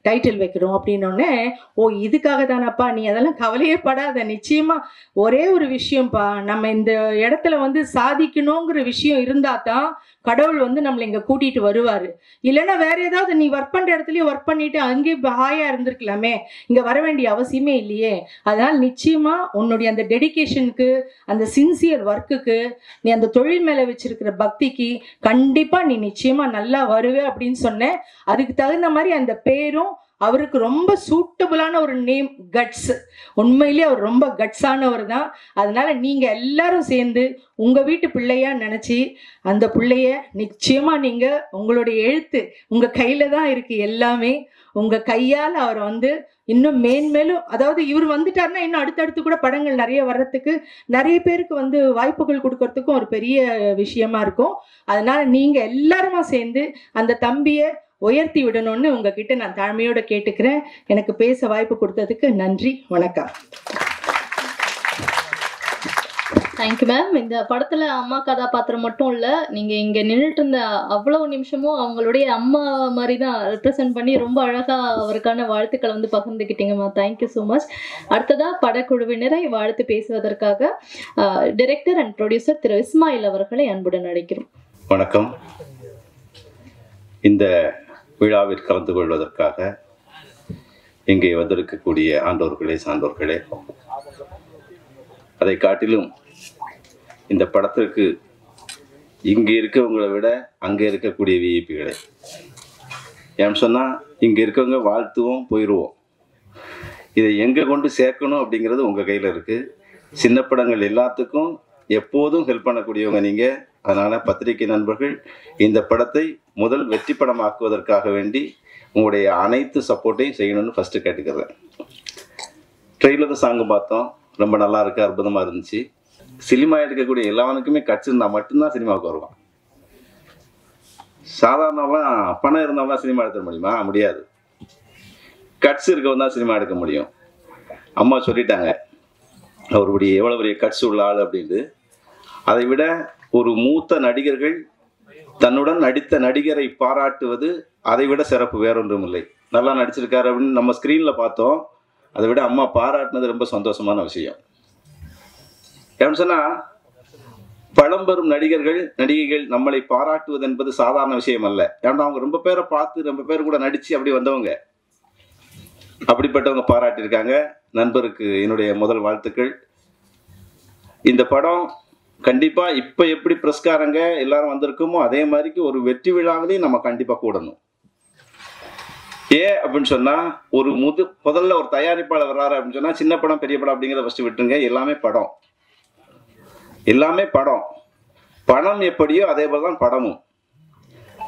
டைட்டில் வைக்கிறோம் அப்படின்னோடனே, ஓ இதுக்காக தானப்பா, நீ அதெல்லாம் கவலையே படாத, நிச்சயமாக ஒரே ஒரு விஷயம்ப்பா, நம்ம இந்த இடத்துல வந்து சாதிக்கணுங்கிற விஷயம் இருந்தால் தான் கடவுள் வந்து நம்மளை இங்கே கூட்டிகிட்டு வருவார். இல்லைன்னா வேற ஏதாவது நீ ஒர்க் பண்ணுற இடத்துலையும் ஒர்க் பண்ணிட்டு அங்கேயே ஹாயாக இருந்திருக்கலாமே, இங்கே வர வேண்டிய அவசியமே இல்லையே. அதனால் நிச்சயமாக உன்னுடைய அந்த டெடிகேஷனுக்கு, அந்த சின்சியர் ஒர்க்குக்கு, நீ அந்த தொழில் மேலே வச்சிருக்கிற பக்திக்கு கண்டிப்பாக நீ நிச்சயமாக நல்லா வருவே அப்படின்னு சொன்னேன். அதுக்கு தகுந்த மாதிரி அந்த பேரும் அவருக்கு ரொம்ப சூட்டபுளான ஒரு நேம் கட்ஸ். உண்மையிலேயே அவர் ரொம்ப கட்ஸானவர் தான். அதனால நீங்கள் எல்லாரும் சேர்ந்து உங்கள் வீட்டு பிள்ளையா நினச்சி அந்த பிள்ளைய நிச்சயமாக நீங்கள் உங்களுடைய எழுத்து உங்கள் கையில் தான் இருக்குது. எல்லாமே உங்கள் கையால் அவர் வந்து இன்னும் மேன்மேலும், அதாவது இவர் வந்துட்டாருன்னா இன்னும் அடுத்தடுத்து கூட படங்கள் நிறைய வர்றதுக்கு, நிறைய பேருக்கு வந்து வாய்ப்புகள் கொடுக்கறதுக்கும் ஒரு பெரிய விஷயமா இருக்கும். அதனால நீங்கள் எல்லாருமா சேர்ந்து அந்த தம்பியை உயர்த்தி விடணும்னு உங்ககிட்ட நான் தாழ்மையோட கேட்டுக்கிறேன். எனக்கு பேச வாய்ப்பு கொடுத்ததுக்கு நன்றி, வணக்கம். Thank you ma'am. இந்த படத்துல அம்மா கதாபாத்திரம் மட்டும் இல்ல, நீங்க இங்க நின்றுட்டு இருந்த அவ்வளவு நிமிஷமும் அவங்களுடைய அம்மா மாதிரி தான் ரெப்ரசென்ட் பண்ணி ரொம்ப அழகா அவருக்கான வாழ்த்துக்களை வந்து பகிர்ந்துக்கிட்டீங்கம்மா. Thank you so much. அடுத்ததா படக்குழுவினரை வாழ்த்து பேசுவதற்காக டைரக்டர் அண்ட் ப்ரொடியூசர் திரு இஸ்மாயில் அவர்களை அன்புடன் அழைக்கிறோம். வணக்கம். இந்த விழாவில் கலந்து கொள்வதற்காக இங்கே வந்திருக்கக்கூடிய ஆண்டோர்களே சான்றோர்களே, அதை காட்டிலும் இந்த படத்திற்கு இங்கே இருக்கவங்களை விட அங்கே இருக்கக்கூடிய விஐபிகளே, ஏன்னு சொன்னால் இங்கே இருக்கவங்க வாழ்த்துவோம் போயிடுவோம், இதை எங்கே கொண்டு சேர்க்கணும் அப்படிங்கிறது உங்கள் கையில் இருக்குது. சின்ன படங்கள் எல்லாத்துக்கும் எப்போதும் ஹெல்ப் பண்ணக்கூடியவங்க நீங்கள். அதனால் பத்திரிகை நண்பர்கள் இந்த படத்தை முதல் வெற்றி படமாக்குவதற்காக வேண்டி உங்களுடைய அனைத்து சப்போர்ட்டையும் செய்யணும்னு ஃபஸ்ட்டு கேட்டுக்கிறேன். ட்ரெய்லர் சாங்கு பார்த்தோம், ரொம்ப நல்லா இருக்குது, அற்புதமாக இருந்துச்சு. சினிமா எடுக்கக்கூடிய எல்லாவனுக்குமே கட்சி இருந்தால் மட்டும்தான் சினிமாவுக்கு வருவான். சாதாரணமாக பணம் இருந்தால்தான் சினிமா எடுக்க முடியுமா? முடியாது. கட்ஸ் இருக்கவன் தான் சினிமா எடுக்க முடியும். அம்மா சொல்லிட்டாங்க அவருடைய எவ்வளோ பெரிய கட்ஸ் உள்ள ஆள் அப்படின்ட்டு. அதை விட ஒரு மூத்த நடிகர்கள் தன்னுடன் நடித்த நடிகரை பாராட்டுவது அதை விட சிறப்பு வேறொன்றும் இல்லை. நல்லா நடிச்சிருக்காரு அப்படின்னு நம்ம ஸ்க்ரீனில் பார்த்தோம். அதை விட அம்மா பாராட்டினது ரொம்ப சந்தோஷமான விஷயம். ஏன்னு சொன்னால் பழம்பெரும் நடிகர்கள் நடிகைகள் நம்மளை பாராட்டுவது என்பது சாதாரண விஷயம் அல்ல. ஏன்னா அவங்க ரொம்ப பேரை பார்த்து ரொம்ப பேர் கூட நடித்து அப்படி வந்தவங்க. அப்படிப்பட்டவங்க பாராட்டியிருக்காங்க. நண்பருக்கு என்னுடைய முதல் வாழ்த்துக்கள். இந்த படம் கண்டிப்பாக இப்போ எப்படி பிரஸ்காரங்க எல்லாரும் வந்திருக்கோமோ அதே மாதிரிக்கு ஒரு வெற்றி விழாவிலையும் நம்ம கண்டிப்பாக கூடணும். ஏன் அப்படின்னு சொன்னால் ஒரு முதல்ல ஒரு தயாரிப்பாளர் வர்றாரு அப்படின்னு சொன்னால் சின்ன படம் பெரிய படம் அப்படிங்கிறத ஃபஸ்ட்டு விட்டுருங்க. எல்லாமே படம், எல்லாமே படம். பணம் எப்படியோ அதே போல் தான் படமும்.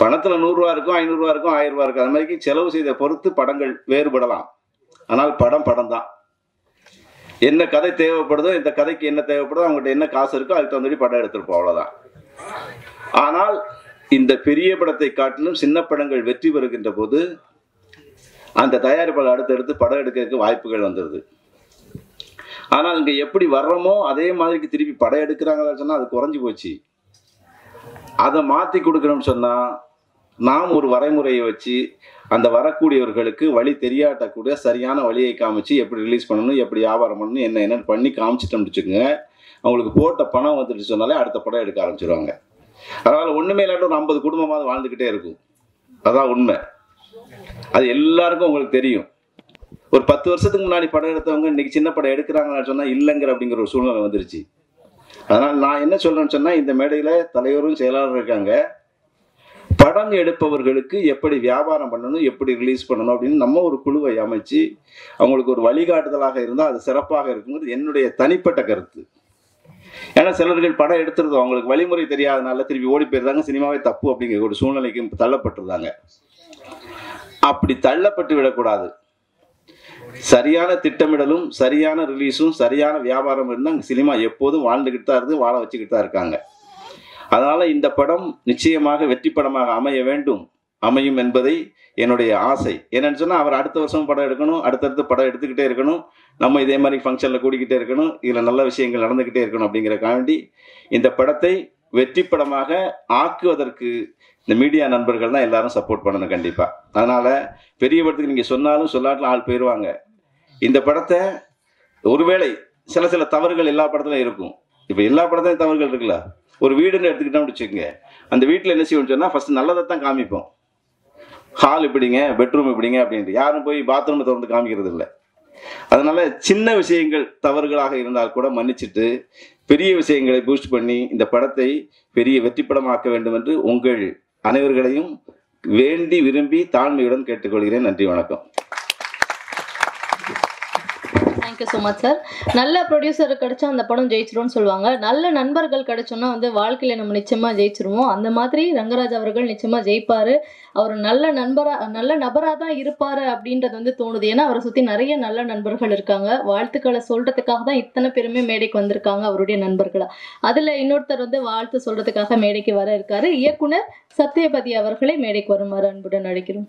பணத்தில் 100 ரூபா இருக்கும், 500 ரூபா இருக்கும், 1000 ரூபா இருக்கும். அது மாதிரி செலவு செய்த பொறுத்து படங்கள் வேறுபடலாம். ஆனால் படம் படம் தான். என்ன கதை தேவைப்படுதோ, இந்த கதைக்கு என்ன தேவைப்படுதோ, அவங்ககிட்ட என்ன காசு இருக்கோ அதுக்கு தகுந்தபடி படம் எடுத்துருப்போம், அவ்வளோதான். ஆனால் இந்த பெரிய படத்தை காட்டிலும் சின்ன படங்கள் வெற்றி பெறுகின்ற போது அந்த தயாரிப்பாளர் அடுத்தடுத்து படம் எடுக்கிறதுக்கு வாய்ப்புகள் வந்துடுது. ஆனால் இங்கே எப்படி வர்றோமோ அதே மாதிரிக்கு திருப்பி படம் எடுக்கிறாங்களா சொன்னால் அது குறைஞ்சி போச்சு. அதை மாற்றி கொடுக்கணும்னு சொன்னால் நாம் ஒரு வரைமுறையை வச்சு அந்த வரக்கூடியவர்களுக்கு வழி தெரியாட்டக்கூடிய சரியான வழியை காமிச்சு எப்படி ரிலீஸ் பண்ணணும், எப்படி வியாபாரம் பண்ணணும், என்னென்னு பண்ணி காமிச்சிட்டோம்னு வச்சுக்கோங்க. அவங்களுக்கு போட்ட பணம் வந்துட்டு சொன்னாலே அடுத்த படம் எடுக்க ஆரம்பிச்சிருவாங்க. அதனால் ஒன்றுமே இல்லாட்ட ஒரு 50 குடும்பமாவது வாழ்ந்துக்கிட்டே இருக்கும். அதான் உண்மை. அது எல்லாருக்கும் உங்களுக்கு தெரியும். ஒரு 10 வருஷத்துக்கு முன்னாடி படம் எடுத்தவங்க இன்னைக்கு சின்ன படம் எடுக்கிறாங்கன்னு சொன்னால் இல்லைங்கிற அப்படிங்கிற ஒரு சூழ்நிலை வந்துருச்சு. அதனால் நான் என்ன சொல்கிறேன்னு சொன்னால் இந்த மேடையில் தலைவரும் செயலாளரும் இருக்காங்க. படம் எடுப்பவர்களுக்கு எப்படி வியாபாரம் பண்ணணும், எப்படி ரிலீஸ் பண்ணணும் அப்படின்னு நம்ம ஒரு குழுவை அமைச்சு அவங்களுக்கு ஒரு வழிகாட்டுதலாக இருந்தால் அது சிறப்பாக இருக்குங்கிறது என்னுடைய தனிப்பட்ட கருத்து. ஏன்னா சிலர்கள் படம் எடுத்துருந்தோம், அவங்களுக்கு வழிமுறை தெரியாதனால திருப்பி ஓடி போயிருந்தாங்க, சினிமாவே தப்பு அப்படிங்கிற ஒரு சூழ்நிலைக்கு தள்ளப்பட்டிருந்தாங்க. அப்படி தள்ளப்பட்டு விடக்கூடாது. சரியான திட்டமிடலும் சரியான ரிலீஸும் சரியான வியாபாரம் இருந்தால் சினிமா எப்போதும் வாழ்ந்துக்கிட்டு தான் இருந்து வாழ வச்சுக்கிட்டு தான் இருக்காங்க. அதனால் இந்த படம் நிச்சயமாக வெற்றி படமாக அமைய வேண்டும், அமையும் என்பதை என்னுடைய ஆசை. என்னன்னு சொன்னால் அவர் அடுத்த வருஷம் படம் எடுக்கணும், அடுத்தடுத்து படம் எடுத்துக்கிட்டே இருக்கணும், நம்ம இதே மாதிரி ஃபங்க்ஷனில் கூடிக்கிட்டே இருக்கணும், இதில் நல்ல விஷயங்கள் நடந்துக்கிட்டே இருக்கணும். அப்படிங்கிறக்காண்டி இந்த படத்தை வெற்றி படமாக ஆக்குவதற்கு இந்த மீடியா நண்பர்கள் தான் எல்லாரும் சப்போர்ட் பண்ணணும் கண்டிப்பாக. அதனால் பெரிய படத்துக்கு நீங்கள் சொன்னாலும் சொல்லாட்டிலும் ஆள் போயிடுவாங்க. இந்த படத்தை ஒருவேளை சில தவறுகள் எல்லா படத்துலையும் இருக்கும். இப்போ எல்லா படத்துலையும் தவறுகள் இருக்குல்ல. ஒரு வீடுன்னு எடுத்துக்கிட்டோம்னு வச்சுக்கோங்க. அந்த வீட்டில் என்ன செய்வோம்னு சொன்னால் ஃபஸ்ட்டு நல்லதை தான் காமிப்போம். ஹால் இப்படிங்க, பெட்ரூம் இப்படிங்க அப்படின்ட்டு யாரும் போய் பாத்ரூமை திறந்து காமிக்கிறது இல்லை. அதனால் சின்ன விஷயங்கள் தவறுகளாக இருந்தால் கூட மன்னிச்சுட்டு பெரிய விஷயங்களை பூஸ்ட் பண்ணி இந்த படத்தை பெரிய வெற்றி படமாக்க வேண்டும் என்று உங்கள் அனைவர்களையும் வேண்டி விரும்பி தாழ்மையுடன் கேட்டுக்கொள்கிறேன். நன்றி, வணக்கம். Thank you so much sir. நல்ல ப்ரொடியூசர் கிடைச்சா அந்த படம் ஜெயிச்சிரும்னு சொல்லுவாங்க. நல்ல நண்பர்கள் கிடைச்சோன்னா வந்து வாழ்க்கையில நம்ம நிச்சயமா ஜெயிச்சிருவோம். அந்த மாதிரி ரங்கராஜ் அவர்கள் நிச்சயமா ஜெயிப்பாரு. அவர் நல்ல நபரா தான் இருப்பாரு அப்படின்றது வந்து தோணுது. ஏன்னா அவரை சுத்தி நிறைய நல்ல நண்பர்கள் இருக்காங்க. வாழ்த்துக்களை சொல்றதுக்காக தான் இத்தனை பேருமே மேடைக்கு வந்திருக்காங்க அவருடைய நண்பர்களா. அதுல இன்னொருத்தர் வந்து வாழ்த்து சொல்றதுக்காக மேடைக்கு வர இருக்காரு. இயக்குனர் சத்யபதி அவர்களை மேடைக்கு வருமாறு அன்புடன் அழைக்கிறோம்.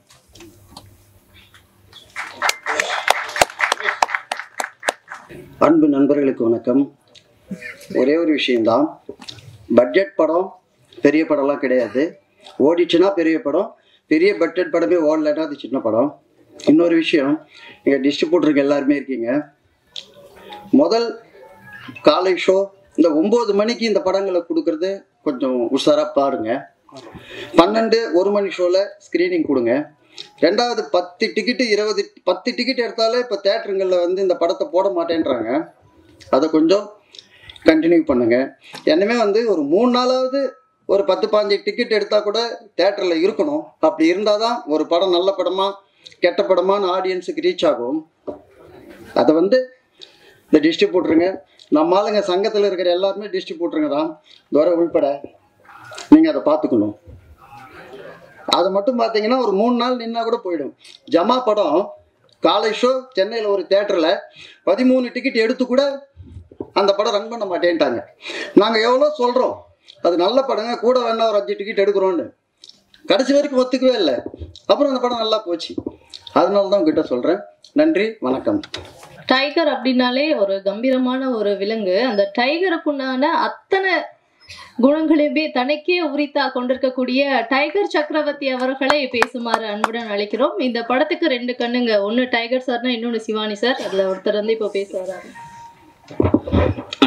அன்பு நண்பர்களுக்கு வணக்கம். ஒரே ஒரு விஷயம்தான், பட்ஜெட் படம் பெரிய படம்லாம் கிடையாது. ஓடிச்சுன்னா பெரிய படம், பெரிய பட்ஜெட் படமே ஓடலைன்னா அது சின்ன படம். இன்னொரு விஷயம், நீங்கள் டிஸ்ட்ரிபியூட்டருக்கு எல்லாருமே இருக்கீங்க. முதல் காலை ஷோ இந்த 9 மணிக்கு இந்த படங்களை கொடுக்கறது கொஞ்சம் உஷாராக பாருங்க. 12 1 மணி ஷோவில் ஸ்க்ரீனிங் கொடுங்க. ரெண்டாவது 10 டிக்கெட்டு 10 டிக்கெட் எடுத்தாலே இப்போ தேட்டருங்களில் வந்து இந்த படத்தை போட மாட்டேன்றாங்க. அதை கொஞ்சம் கண்டினியூ பண்ணுங்க. என்னமே வந்து ஒரு 3 நாளாவது ஒரு 10-15 டிக்கெட் எடுத்தால் கூட தேட்டரில் இருக்கணும். அப்படி இருந்தால் தான் ஒரு படம் நல்ல படமா கெட்ட படமான ஆடியன்ஸுக்கு ரீச் ஆகும். அதை வந்து இந்த டிஸ்ட்ரிபியூட்டருங்க, நம்ம ஆளுங்க சங்கத்தில் இருக்கிற எல்லாருமே டிஸ்ட்ரிபியூட்டருங்க தான், துறை உள்பட நீங்கள் அதை பார்த்துக்கணும். அதை மட்டும் பார்த்தீங்கன்னா ஒரு 3 நாள் நின்னா கூட போயிடும். ஜமா படம் காலை ஷோ சென்னையில் ஒரு தேட்டரில் 13 டிக்கெட் எடுத்து கூட அந்த படம் ரன் பண்ண மாட்டேன்ட்டாங்க. நாங்கள் எவ்வளோ சொல்கிறோம் அது நல்ல படங்க, கூட வேணா ஒரு 5 டிக்கெட் எடுக்கிறோன்னு. கடைசி வரைக்கும் ஒத்துக்கவே இல்லை. அப்புறம் அந்த படம் நல்லா போச்சு. அதனால தான் உங்ககிட்ட சொல்கிறேன். நன்றி, வணக்கம். டைகர் அப்படின்னாலே ஒரு கம்பீரமான ஒரு விலங்கு. அந்த டைகருக்குண்டான அத்தனை குணங்களையுமே தனக்கே உரித்தா கொண்டிருக்கக்கூடிய டைகர் சக்கரவர்த்தி அவர்களை பேசுமாறு அன்புடன் அழைக்கிறோம். இந்த படத்துக்கு 2 கண்ணுங்க, ஒன்னு டைகர் சார்னா இன்னொன்னு சிவானி சார். அதுல ஒருத்தர் வந்து இப்போ பேச வராங்க.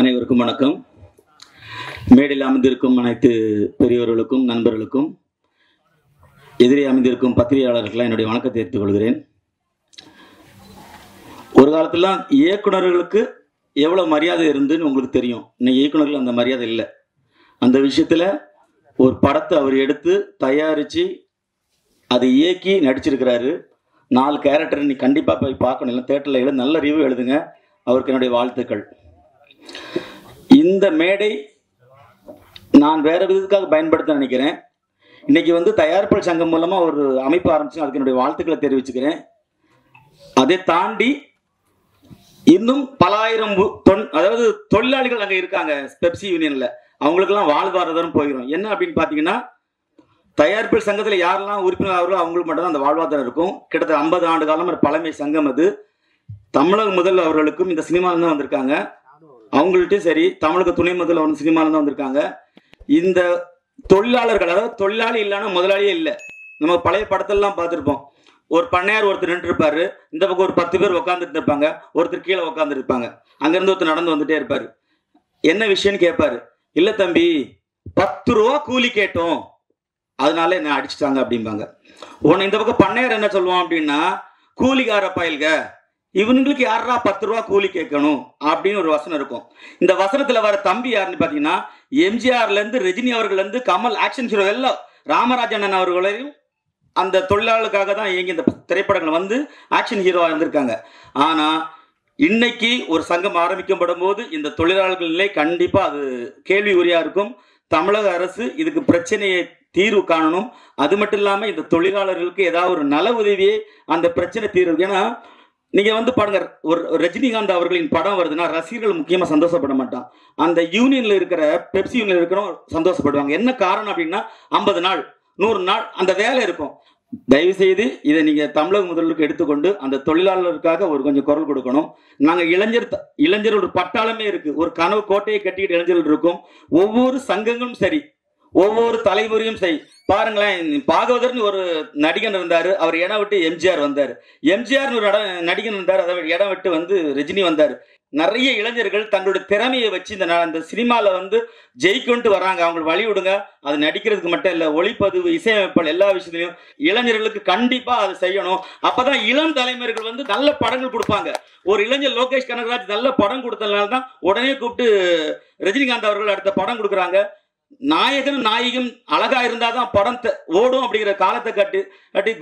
அனைவருக்கும் வணக்கம். மேடையில் அமைந்திருக்கும் அனைத்து பெரியவர்களுக்கும் நண்பர்களுக்கும் எதிரே அமைந்திருக்கும் பத்திரிகையாளர்களுக்கெல்லாம் என்னுடைய வணக்கத்தை தெரிவித்துக் கொள்கிறேன். ஒரு காலத்துல இயக்குநர்களுக்கு எவ்வளவு மரியாதை இருந்துன்னு உங்களுக்கு தெரியும். இன்னைக்கு இயக்குநர்கள் அந்த மரியாதை இல்லை. அந்த விஷயத்தில் ஒரு படத்தை அவர் எடுத்து தயாரித்து அதை இயக்கி நடிச்சிருக்கிறாரு. 4 கேரக்டர் நீ கண்டிப்பாக போய் பார்க்கணும். இல்லை தேட்டரில் நல்ல ரிவ்யூ எழுதுங்க. அவருக்கு என்னுடைய வாழ்த்துக்கள். இந்த மேடை நான் வேறு விதத்துக்காக பயன்படுத்த நினைக்கிறேன். இன்றைக்கி வந்து தயாரிப்பாளர் சங்கம் மூலமாக ஒரு அமைப்பு ஆரம்பிச்சு அதுக்கு என்னுடைய வாழ்த்துக்களை தெரிவிச்சுக்கிறேன். அதை தாண்டி இன்னும் பலாயிரம் அதாவது தொழிலாளிகள் அங்கே இருக்காங்க பெப்சி யூனியனில். அவங்களுக்கெல்லாம் வாழ்வாதாரம் போயிடும். என்ன அப்படின்னு பார்த்தீங்கன்னா, தயாரிப்பாளர் சங்கத்தில் யாரெல்லாம் உறுப்பினர் ஆகிறோ அவங்களுக்கு மட்டும்தான் அந்த வாழ்வாதாரம் இருக்கும். கிட்டத்தட்ட 50 ஆண்டு காலம் பழமை சங்கம் அது. தமிழக முதல்வர் அவர்களுக்கும் இந்த சினிமாவில் தான் வந்திருக்காங்க. அவங்கள்ட்டையும் சரி, தமிழக துணை முதல்வர் வந்து சினிமாவில் தான் வந்திருக்காங்க. இந்த தொழிலாளர்கள், அதாவது தொழிலாளி இல்லைன்னா முதலாளியே இல்லை. நம்ம பழைய படத்தெல்லாம் பார்த்துருப்போம். ஒரு பண்ணையார் ஒருத்தர் நின்று இருப்பாரு, இந்த பக்கம் ஒரு 10 பேர் உட்காந்துட்டு இருப்பாங்க, ஒருத்தர் கீழே உட்காந்துட்டு இருப்பாங்க. அங்கேருந்து ஒருத்தர் நடந்து வந்துட்டே இருப்பாரு. என்ன விஷயம்னு கேட்பாரு. இல்லை தம்பி, 10 ரூபா கூலி கேட்டோம், அதனால என்ன அடிச்சுட்டாங்க அப்படிம்பாங்க. உன்னை இந்த பக்கம் பண்ணையார் என்ன சொல்லுவான் அப்படின்னா, கூலிக்கார பயல்க, இவனுங்களுக்கு யாரா 10 ரூபா கூலி கேட்கணும் அப்படின்னு ஒரு வசனம் இருக்கும். இந்த வசனத்துல வர தம்பி யாருன்னு பாத்தீங்கன்னா, எம்ஜிஆர்ல இருந்து ரஜினி அவர்கள் இருந்து கமல் ஆக்ஷன் ஹீரோ எல்லாம் ராமராஜன் அவர்களையும் அந்த தொழிலாளர்களுக்காக தான் இயங்கி இந்த திரைப்படங்கள் வந்து ஆக்ஷன் ஹீரோவா இருந்திருக்காங்க. ஆனா இன்னைக்கு ஒரு சங்கம் ஆரம்பிக்கப்படும் போது இந்த தொழிலாளர்கள் நிலை கண்டிப்பா அது கேள்வி உரியா இருக்கும். தமிழக அரசு இதுக்கு பிரச்சனையை தீர்வு காணணும். அது மட்டும் இல்லாம இந்த தொழிலாளர்களுக்கு ஏதாவது ஒரு நல உதவியே அந்த பிரச்சனை தீர்வு. ஏன்னா நீங்க வந்து பாருங்க, ஒரு ரஜினிகாந்த் அவர்களின் படம் வருதுன்னா ரசிகர்கள் முக்கியமா சந்தோஷப்பட மாட்டான். அந்த யூனியன்ல இருக்கிற பெப்சி யூனியன்ல இருக்கிறவங்க சந்தோஷப்படுவாங்க. என்ன காரணம் அப்படின்னா, 50 நாள் 100 நாள் அந்த வேலை இருக்கும். தயவு செய்து இதை நீங்க தமிழக முதல்வருக்கு எடுத்துக்கொண்டு அந்த தொழிலாளர்களுக்காக ஒரு கொஞ்சம் குரல் கொடுக்கணும். நாங்க இளைஞர் ஒரு பட்டாளமே இருக்கு. ஒரு கனவு கோட்டையை கட்டிக்கிட்டு இளைஞர்கள் இருக்கும். ஒவ்வொரு சங்கங்களும் சரி, ஒவ்வொரு தலைமுறையும் சரி. பாருங்களேன், பாகவதர்னு ஒரு நடிகன் இருந்தாரு, அவர் இடம் விட்டு எம்ஜிஆர் வந்தார். எம்ஜிஆர்னு ஒரு நடிகன் இருந்தார், அதை இடம் விட்டு வந்து ரஜினி வந்தார். நிறைய இளைஞர்கள் தங்களுடைய திறமையை வச்சு இந்த சினிமாவில் வந்து ஜெயிக்கொண்டு வராங்க. அவங்களுக்கு வழி விடுங்க. அது நடிக்கிறதுக்கு மட்டும் இல்லை, ஒளிப்பதிவு, இசையமைப்பால் எல்லா விஷயத்துலையும் இளைஞர்களுக்கு கண்டிப்பாக அது செய்யணும். அப்போதான் இளம் தலைமுறைகள் வந்து நல்ல படங்கள் கொடுப்பாங்க. ஒரு இளைஞர் லோகேஷ் கனகராஜ் நல்ல படம் கொடுத்ததுனால தான் உடனே கூப்பிட்டு ரஜினிகாந்த் அவர்கள் அடுத்த படம் கொடுக்குறாங்க. நாயகன் நாயகம் அழகா இருந்தாதான் படம் ஓடும் அப்படிங்கிற காலத்தை கட்டி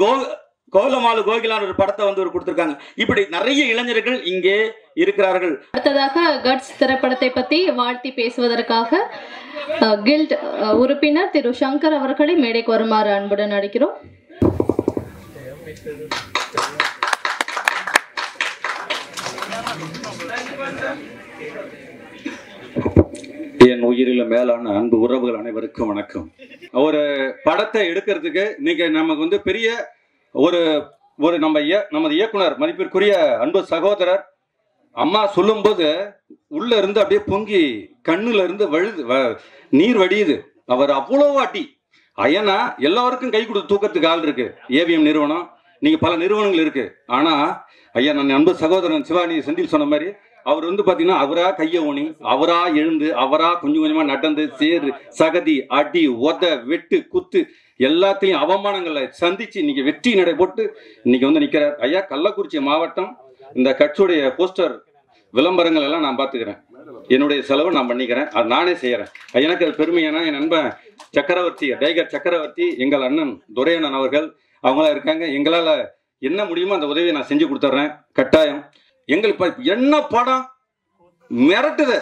கோலமாலு கோகிலான்னு ஒரு படத்தை வந்து ஒரு கொடுத்துருக்காங்க. இப்படி நிறைய இளைஞர்கள் இங்கே இருக்கிறார்கள். அடுத்ததாக கட்ஸ் திரைப்படத்தை பற்றி வாழ்த்தி பேசுவதற்காக கில்ட் உறுப்பினர் திரு சங்கர் அவர்களை மேடைக்கு வருமாறு அன்புடன் அழைக்கிறோம். என் உயிரில மேலான அன்பு உறவுகள் அனைவருக்கும் வணக்கம். ஒரு படத்தை எடுக்கிறதுக்கு இன்னைக்கு நமக்கு வந்து பெரிய ஒரு ஒரு நமது இயக்குனர் மதிப்பிற்குரிய அன்பு சகோதரர் அம்மா சொல்லும்போது உள்ள இருந்து அப்படியே பொங்கி கண்ணுல இருந்து நீர் வடியுது. அவர் அவ்வளோ வாட்டி ஏன்னா எல்லாருக்கும் கை கொடுத்து தூக்கத்துக்கு ஆள் இருக்கு. ஏவிஎம் நிறுவனம், நீங்க பல நிறுவனங்கள் இருக்கு. ஆனா ஐயா, நான் அன்பு சகோதரன் சிவானி செந்தில் சொன்ன மாதிரி அவர் வந்து பாத்தீங்கன்னா அவரா கைய ஊனி, அவரா எழுந்து, அவரா கொஞ்சம் கொஞ்சமா நடந்து, சேரு சகதி அடி உத வெட்டு குத்து எல்லாத்தையும் அவமானங்களை சந்திச்சு இன்னைக்கு வெற்றி நடை போட்டு இன்னைக்கு வந்து நிக்கிறார் ஐயா. கள்ளக்குறிச்சி மாவட்டம் இந்த கட்சியுடைய போஸ்டர் விளம்பரங்கள் எல்லாம் நான் பார்த்துக்கிறேன். என்னுடைய செலவு நான் பண்ணிக்கிறேன். அது நானே செய்யறேன். எனக்கு அது பெருமையான என் நண்பன் சக்கரவர்த்தி, டைகர் சக்கரவர்த்தி, எங்கள் அண்ணன் துரையண்ணன் அவர்கள் அவங்களாம் இருக்காங்க. எங்களால என்ன முடியுமோ அந்த உதவியை நான் செஞ்சு கொடுத்துட்றேன் கட்டாயம். எங்களுக்கு என்ன படம் மிரட்டுது.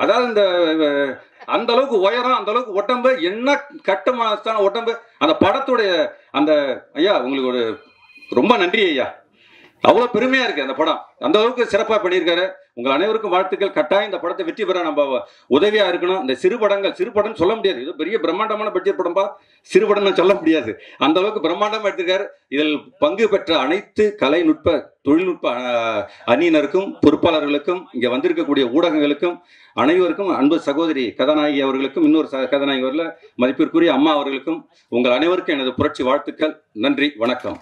அதாவது இந்த அந்த அளவுக்கு உயரம், அந்த அளவுக்கு உடம்பு, என்ன கட்டமான உடம்பு, அந்த படத்துடைய அந்த ஐயா உங்களுக்கு ஒரு ரொம்ப நன்றி ஐயா. அவ்வளோ பெருமையா இருக்கு அந்த படம். அந்த அளவுக்கு சிறப்பாக பண்ணியிருக்காரு. உங்கள் அனைவருக்கும் வாழ்த்துக்கள். கட்டாயம் இந்த படத்தை வெற்றி பெற நம்ம உதவியா இருக்கணும். இந்த சிறுபடம் சொல்ல முடியாது. இது பெரிய பிரம்மாண்டமான பட்ஜெட் படம்பா, சிறுபடம்னு சொல்ல முடியாது. அந்த அளவுக்கு பிரம்மாண்டமா எடுத்திருக்காரு. இதில் பங்கு பெற்ற அனைத்து கலைநுட்ப தொழில்நுட்ப அணியினருக்கும் பொறுப்பாளர்களுக்கும் இங்க வந்திருக்கக்கூடிய ஊடகங்களுக்கும் அனைவருக்கும் அன்பு சகோதரி கதாநாயகி அவர்களுக்கும் இன்னொரு கதாநாயகி அவர்கள் மதிப்பிற்குரிய அம்மா அவர்களுக்கும் உங்கள் அனைவருக்கும் எனது புரட்சி வாழ்த்துக்கள். நன்றி, வணக்கம்.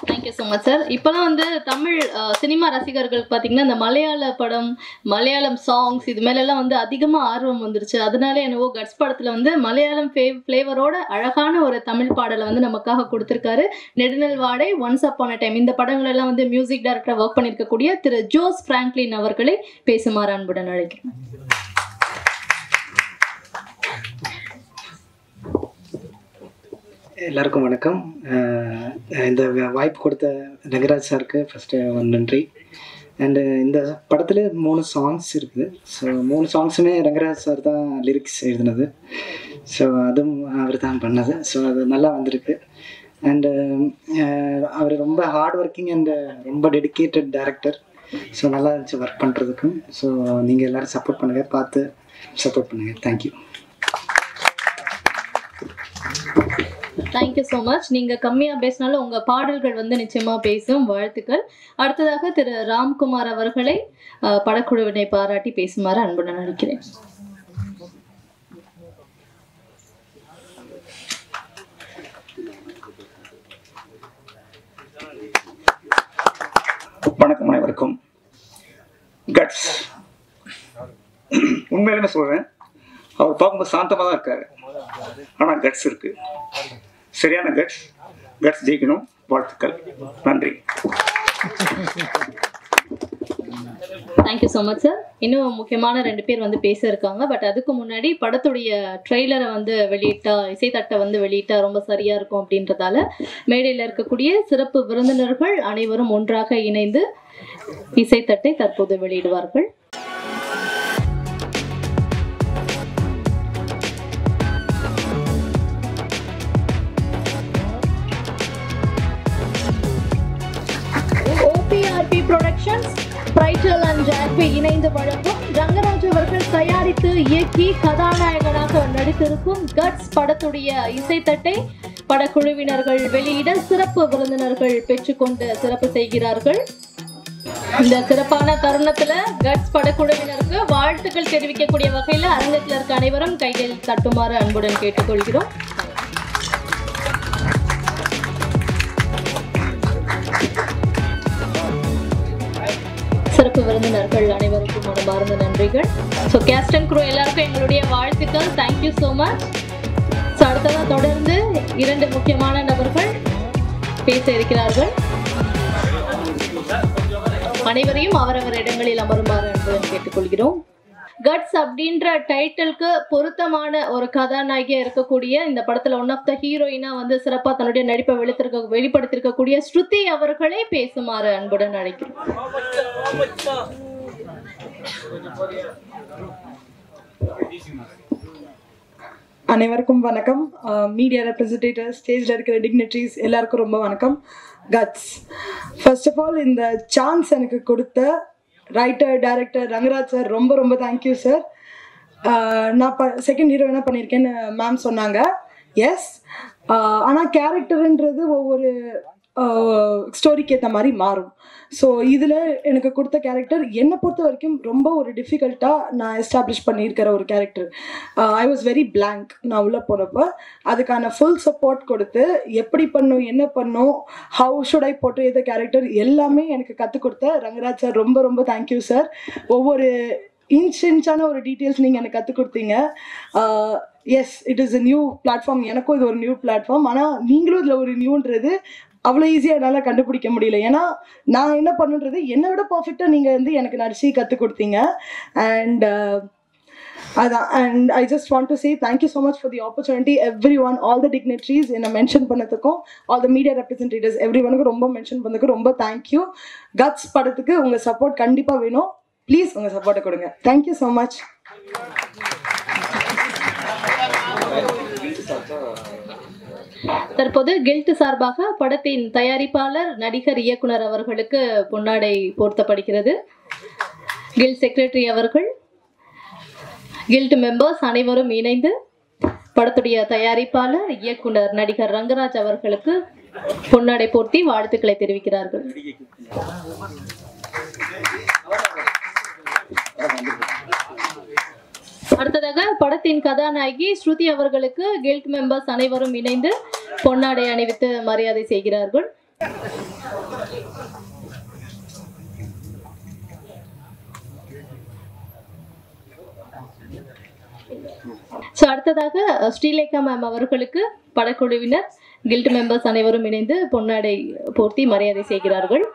Thank you so much sir. இப்போலாம் வந்து தமிழ் சினிமா ரசிகர்களுக்கு பார்த்தீங்கன்னா இந்த மலையாள படம், மலையாளம் சாங்ஸ் இது மேலெல்லாம் வந்து அதிகமாக ஆர்வம் வந்துருச்சு. அதனால என்னவோ கட்ஸ் படத்தில் வந்து மலையாளம் ஃப்ளேவரோட அழகான ஒரு தமிழ் பாடலை வந்து நமக்காக கொடுத்துருக்காரு. நெடுநல் வாடை, ஒன்ஸ் அப்பான் அ டைம் இந்த படங்களெல்லாம் வந்து மியூசிக் டைரக்டராக ஒர்க் பண்ணியிருக்கக்கூடிய திரு ஜோஸ் பிராங்க்லின் அவர்களை பேசுமாறு அன்புடன் அழைக்கிறேன். எல்லாருக்கும் வணக்கம். இந்த வாய்ப்பு கொடுத்த ரங்கராஜ் சாருக்கு ஃபஸ்ட்டு நன்றி. அண்டு இந்த படத்தில் 3 சாங்ஸ் இருக்குது. ஸோ 3 சாங்ஸுமே ரங்கராஜ் சார் தான் லிரிக்ஸ் எழுதினது. ஸோ அதுவும் அவர் தான் பண்ணது. ஸோ அது நல்லா வந்திருக்கு. அண்டு அவர் ரொம்ப ஹார்ட் ஒர்க்கிங் அண்டு ரொம்ப டெடிக்கேட்டட் டைரக்டர். ஸோ நல்லா இருந்துச்சு ஒர்க் பண்ணுறதுக்கும். ஸோ நீங்கள் எல்லோரும் சப்போர்ட் பண்ணுங்கள், பார்த்து சப்போர்ட் பண்ணுங்கள். தேங்க்யூ. Thank you so much. நீங்கள் கம்மியாக பேசினாலும் உங்கள் பாடல்கள் வந்து நிச்சயமாக பேசும். வாழ்த்துக்கள். அடுத்ததாக திரு ராம்குமார் அவர்களை படக்குழுவினை பாராட்டி பேசுமாறு அன்புடன் அழைக்கிறேன். வணக்கம் அனைவருக்கும். கட்ஸ் உண்மையிலுமே சொல்கிறேன், அவர் பார்க்கும்போது சாந்தமாக தான் இருக்காரு. ஆனால் கட்ஸ் இருக்கு, சரியான கட்ஸ் ஜெயிக்கணும். வாழ்த்துக்கள். நன்றி. Thank you so much sir. இன்னும் முக்கியமான 2 பேர் வந்து பேச இருக்காங்க. பட் அதுக்கு முன்னாடி படத்துடைய ட்ரெய்லரை வந்து வெளியிட்டா, இசைத்தட்டை வந்து வெளியிட்டா ரொம்ப சரியா இருக்கும் அப்படின்றதால மேடையில் இருக்கக்கூடிய சிறப்பு விருந்தினர்கள் அனைவரும் ஒன்றாக இணைந்து இசைத்தட்டை தற்போது வெளியிடுவார்கள். OPRP Productions, பிரைட்டல் அண்ட் ஜாக்வி இணைந்து வழங்கும், ரங்கராஜ் அவர்கள் தயாரித்து இயக்கி கதாநாயகனாக நடித்திருக்கும் கட்ஸ் படத்துடைய இசைத்தட்டை படக்குழுவினர்கள் வெளியிட சிறப்பு விருந்தினர்கள் பெற்றுக்கொண்டு சிறப்பு செய்கிறார்கள். இந்த சிறப்பான தருணத்துல கட்ஸ் படக்குழுவினருக்கு வாழ்த்துக்கள் தெரிவிக்கக்கூடிய வகையில் அரங்கத்தில் இருக்க அனைவரும் கைகள் தட்டுமாறு அன்புடன் கேட்டுக்கொள்கிறோம். சிறப்பு விருந்தினர்கள் அனைவருக்கும் மனமார்ந்த நன்றிகள். ஸோ கேஸ்ட் அண்ட் க்ரூ எல்லாருக்கும் எங்களுடைய வாழ்த்துக்கள். Thank you so much. ஸோ அடுத்ததாக தொடர்ந்து 2 முக்கியமான நபர்கள் பேச இருக்கிறார்கள். அனைவரையும் அவரவர் இடங்களில் அமருமாறு அன்புடன் கேட்டுக்கொள்கிறோம். கட்ஸ் அப்படின்ற டைட்டிலுக்கு பொருத்தமான ஒரு கதாநாயகியா இருக்கக்கூடிய இந்த படத்துல ஒன் ஆஃப் த ஹீரோயினா வந்து சிறப்பா தன்னுடைய நடிப்பை வெளிப்படுத்திருக்கக்கூடிய ஸ்ருதி அவர்களை பேசுமாறு அன்புடன் அழைக்கிறோம். அனைவருக்கும் வணக்கம். மீடியா ரெப்ரசன்டேட்டிவ்ஸ், ஸ்டேஜில் இருக்கிற டிக்னிட்டரிஸ் எல்லாருக்கும் ரொம்ப வணக்கம். கட்ஸ், ஃபர்ஸ்ட் ஆஃப் ஆல் இந்த சான்ஸ் எனக்கு கொடுத்த ரைட்டர் டைரக்டர் ரங்கராஜ் சார் ரொம்ப ரொம்ப தேங்க்யூ சார். நான் செகண்ட் ஹீரோயினாக பண்ணியிருக்கேன்னு மேம் சொன்னாங்க. எஸ், ஆனால் கேரக்டருன்றது ஒவ்வொரு ஸ்டோரிக்கு ஏற்ற மாதிரி மாறும். ஸோ இதில் எனக்கு கொடுத்த கேரக்டர் என்னை பொறுத்த வரைக்கும் ரொம்ப ஒரு டிஃபிகல்ட்டாக நான் எஸ்டாப்ளிஷ் பண்ணியிருக்கிற ஒரு character. I was very blank. நான் உள்ளே போனப்போ அதுக்கான ஃபுல் சப்போர்ட் கொடுத்து எப்படி பண்ணும், என்ன பண்ணும், ஹவு ஷுட் ஐ போட்டு எந்த கேரக்டர் எல்லாமே எனக்கு கற்றுக் கொடுத்த ரங்கராஜ் சார் ரொம்ப ரொம்ப தேங்க்யூ சார். ஒவ்வொரு இன்ச்சான ஒரு டீட்டெயில்ஸ் நீங்கள் எனக்கு கற்றுக் கொடுத்தீங்க. Yes, it is a new platform. எனக்கும் இது ஒரு நியூ பிளாட்ஃபார்ம். ஆனால் நீங்களும் இதில் ஒரு நியூன்றது அவ்வளோ ஈஸியாக என்னால் கண்டுபிடிக்க முடியல. ஏன்னா நான் என்ன பண்ணுன்றது என்னை விட பர்ஃபெக்டாக நீங்கள் வந்து எனக்கு நடிச்சு கற்றுக் கொடுத்தீங்க. அண்ட் அதான், and I just want to say thank you so much for the opportunity every one, all the dignitaries என்னை மென்ஷன் பண்ணதுக்கும், all the media representatives every ஒனுக்கும் ரொம்ப மென்ஷன் பண்ணதுக்கும் ரொம்ப தேங்க்யூ. கட்ஸ் படத்துக்கு உங்கள் சப்போர்ட் கண்டிப்பாக வேணும். ப்ளீஸ் உங்கள் சப்போர்ட்டை கொடுங்க. Thank you so much. தற்போது கில்ட் சார்பாக படத்தின் தயாரிப்பாளர், நடிகர், இயக்குனர் அவர்களுக்கு பொன்னாடை போர்த்தப்படுகிறது. கில்ட் செக்ரட்டரி அவர்கள், கில்ட் மெம்பர்ஸ் அனைவரும் இணைந்து படத்துடைய தயாரிப்பாளர், இயக்குனர், நடிகர் ரங்கராஜ் அவர்களுக்கு பொன்னாடை போர்த்தி வாழ்த்துக்களை தெரிவிக்கிறார்கள். அடுத்ததாக படத்தின் கதாநாயகி ஸ்ருதி அவர்களுக்கு கில்ட் மெம்பர்ஸ் அனைவரும் இணைந்து பொன்னாடை அணிவித்து மரியாதை செய்கிறார்கள். அடுத்ததாக ஸ்ரீலேகா மேம் அவர்களுக்கு படக்குழுவினர், கில்ட் மெம்பர்ஸ் அனைவரும் இணைந்து பொன்னாடை போர்த்தி மரியாதை செய்கிறார்கள்.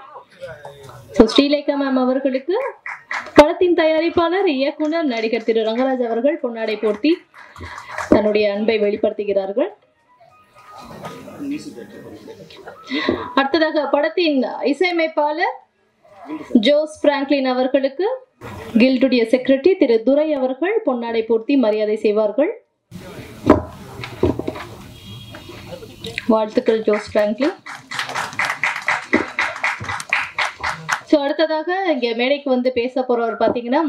ஸ்ரீலேகா மேம் அவர்களுக்கு படத்தின் தயாரிப்பாளர், இயக்குனர், நடிகர் திரு ரங்கராஜ் அவர்கள் பொன்னாடை போர்த்தி தன்னுடைய அன்பை வெளிப்படுத்துகிறார்கள். அடுத்ததாக படத்தின் இசையமைப்பாளர் ஜோஸ் பிராங்க்லின் அவர்களுக்கு கில்டுடைய செக்ரட்டரி திரு துரை அவர்கள் பொன்னாடை போர்த்தி மரியாதை செய்வார்கள். வாழ்த்துக்கள் ஜோஸ் பிராங்க்லின். அடுத்ததாக இங்கே மேடைக்கு வந்து பேச போறவர் பார்த்தீங்கன்னா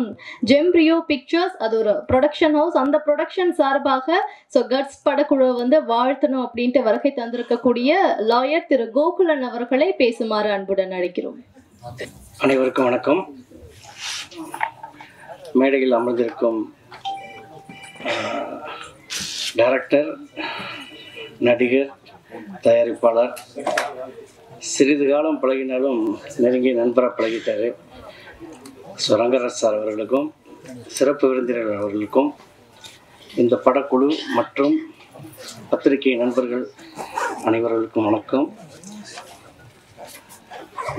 ஜெம்ப்ரியோ பிக்சர்ஸ், அது ஒரு ப்ரொடக்ஷன் ஹவுஸ். அந்த ப்ரொடக்ஷன் சார்பாக கட்ஸ் படக்குழுவை வந்து வாழ்த்தணும் அப்படின்ட்டு வருகை தந்திருக்கக்கூடிய லாயர் திரு கோகுலன் அவர்களை பேசுமாறு அன்புடன் அழைக்கிறோம். அனைவருக்கும் வணக்கம். மேடையில் அமர்ந்திருக்கும் டைரக்டர், நடிகர், தயாரிப்பாளர், சிறிது காலம் பழகினாலும் நெருங்கிய நண்பராக பழகிட்டார் ரங்கராஜ் சார் அவர்களுக்கும், சிறப்பு விருந்தினர் அவர்களுக்கும், இந்த படக்குழு மற்றும் பத்திரிகை நண்பர்கள் அனைவர்களுக்கும் வணக்கம்.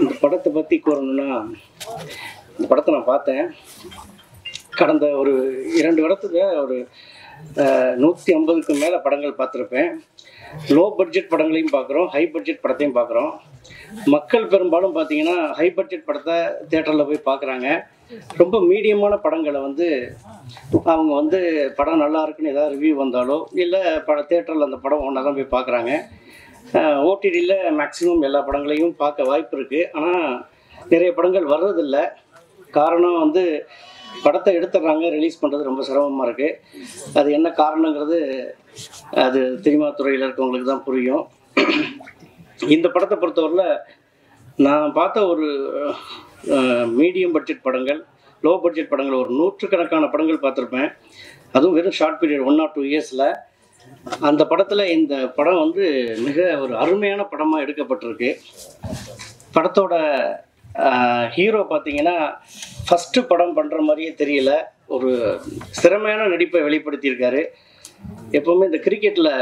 இந்த படத்தை பற்றி கூறணும்னா, இந்த படத்தை நான் பார்த்தேன். கடந்த ஒரு 2 வருடத்துக்கு ஒரு 150க்கு மேலே படங்கள் பார்த்துருப்பேன். லோ பட்ஜெட் படங்களையும் பார்க்குறோம், ஹை பட்ஜெட் படத்தையும் பார்க்குறோம். மக்கள் பெரும்பாலும் பார்த்தீங்கன்னா ஹை பட்ஜெட் படத்தை தேட்டரில் போய் பார்க்குறாங்க. ரொம்ப மீடியமான படங்களை வந்து அவங்க வந்து படம் நல்லா இருக்குன்னு ஏதாவது ரிவ்யூ வந்தாலோ இல்லை தேட்டரில் அந்த படம் ஒன்றா தான் போய் பார்க்குறாங்க. ஓடிடியில் மேக்ஸிமம் எல்லா படங்களையும் பார்க்க வாய்ப்பு இருக்குது. ஆனால் நிறைய படங்கள் வர்றதில்லை. காரணம் வந்து படத்தை எடுத்துடுறாங்க, ரிலீஸ் பண்ணுறது ரொம்ப சிரமமாக இருக்குது. அது என்ன காரணங்கிறது அது சினிமா துறையில் இருக்கவங்களுக்கு தான் புரியும். இந்த படத்தை பொறுத்தவரையில் நான் பார்த்த ஒரு மீடியம் பட்ஜெட் படங்கள், லோ பட்ஜெட் படங்கள் ஒரு 100கணக்கான படங்கள் பார்த்துருப்பேன். அதுவும் வெறும் ஷார்ட் பீரியட் 1 or 2 இயர்ஸில். அந்த படத்தில் இந்த படம் வந்து மிக ஒரு அருமையான படமாக எடுக்கப்பட்டிருக்கு. படத்தோட ஹீரோ பார்த்தீங்கன்னா ஃபஸ்ட்டு படம் பண்ணுற மாதிரியே தெரியல, ஒரு திறமையான நடிப்பை வெளிப்படுத்தியிருக்காரு. எப்போவுமே இந்த கிரிக்கெட்டில்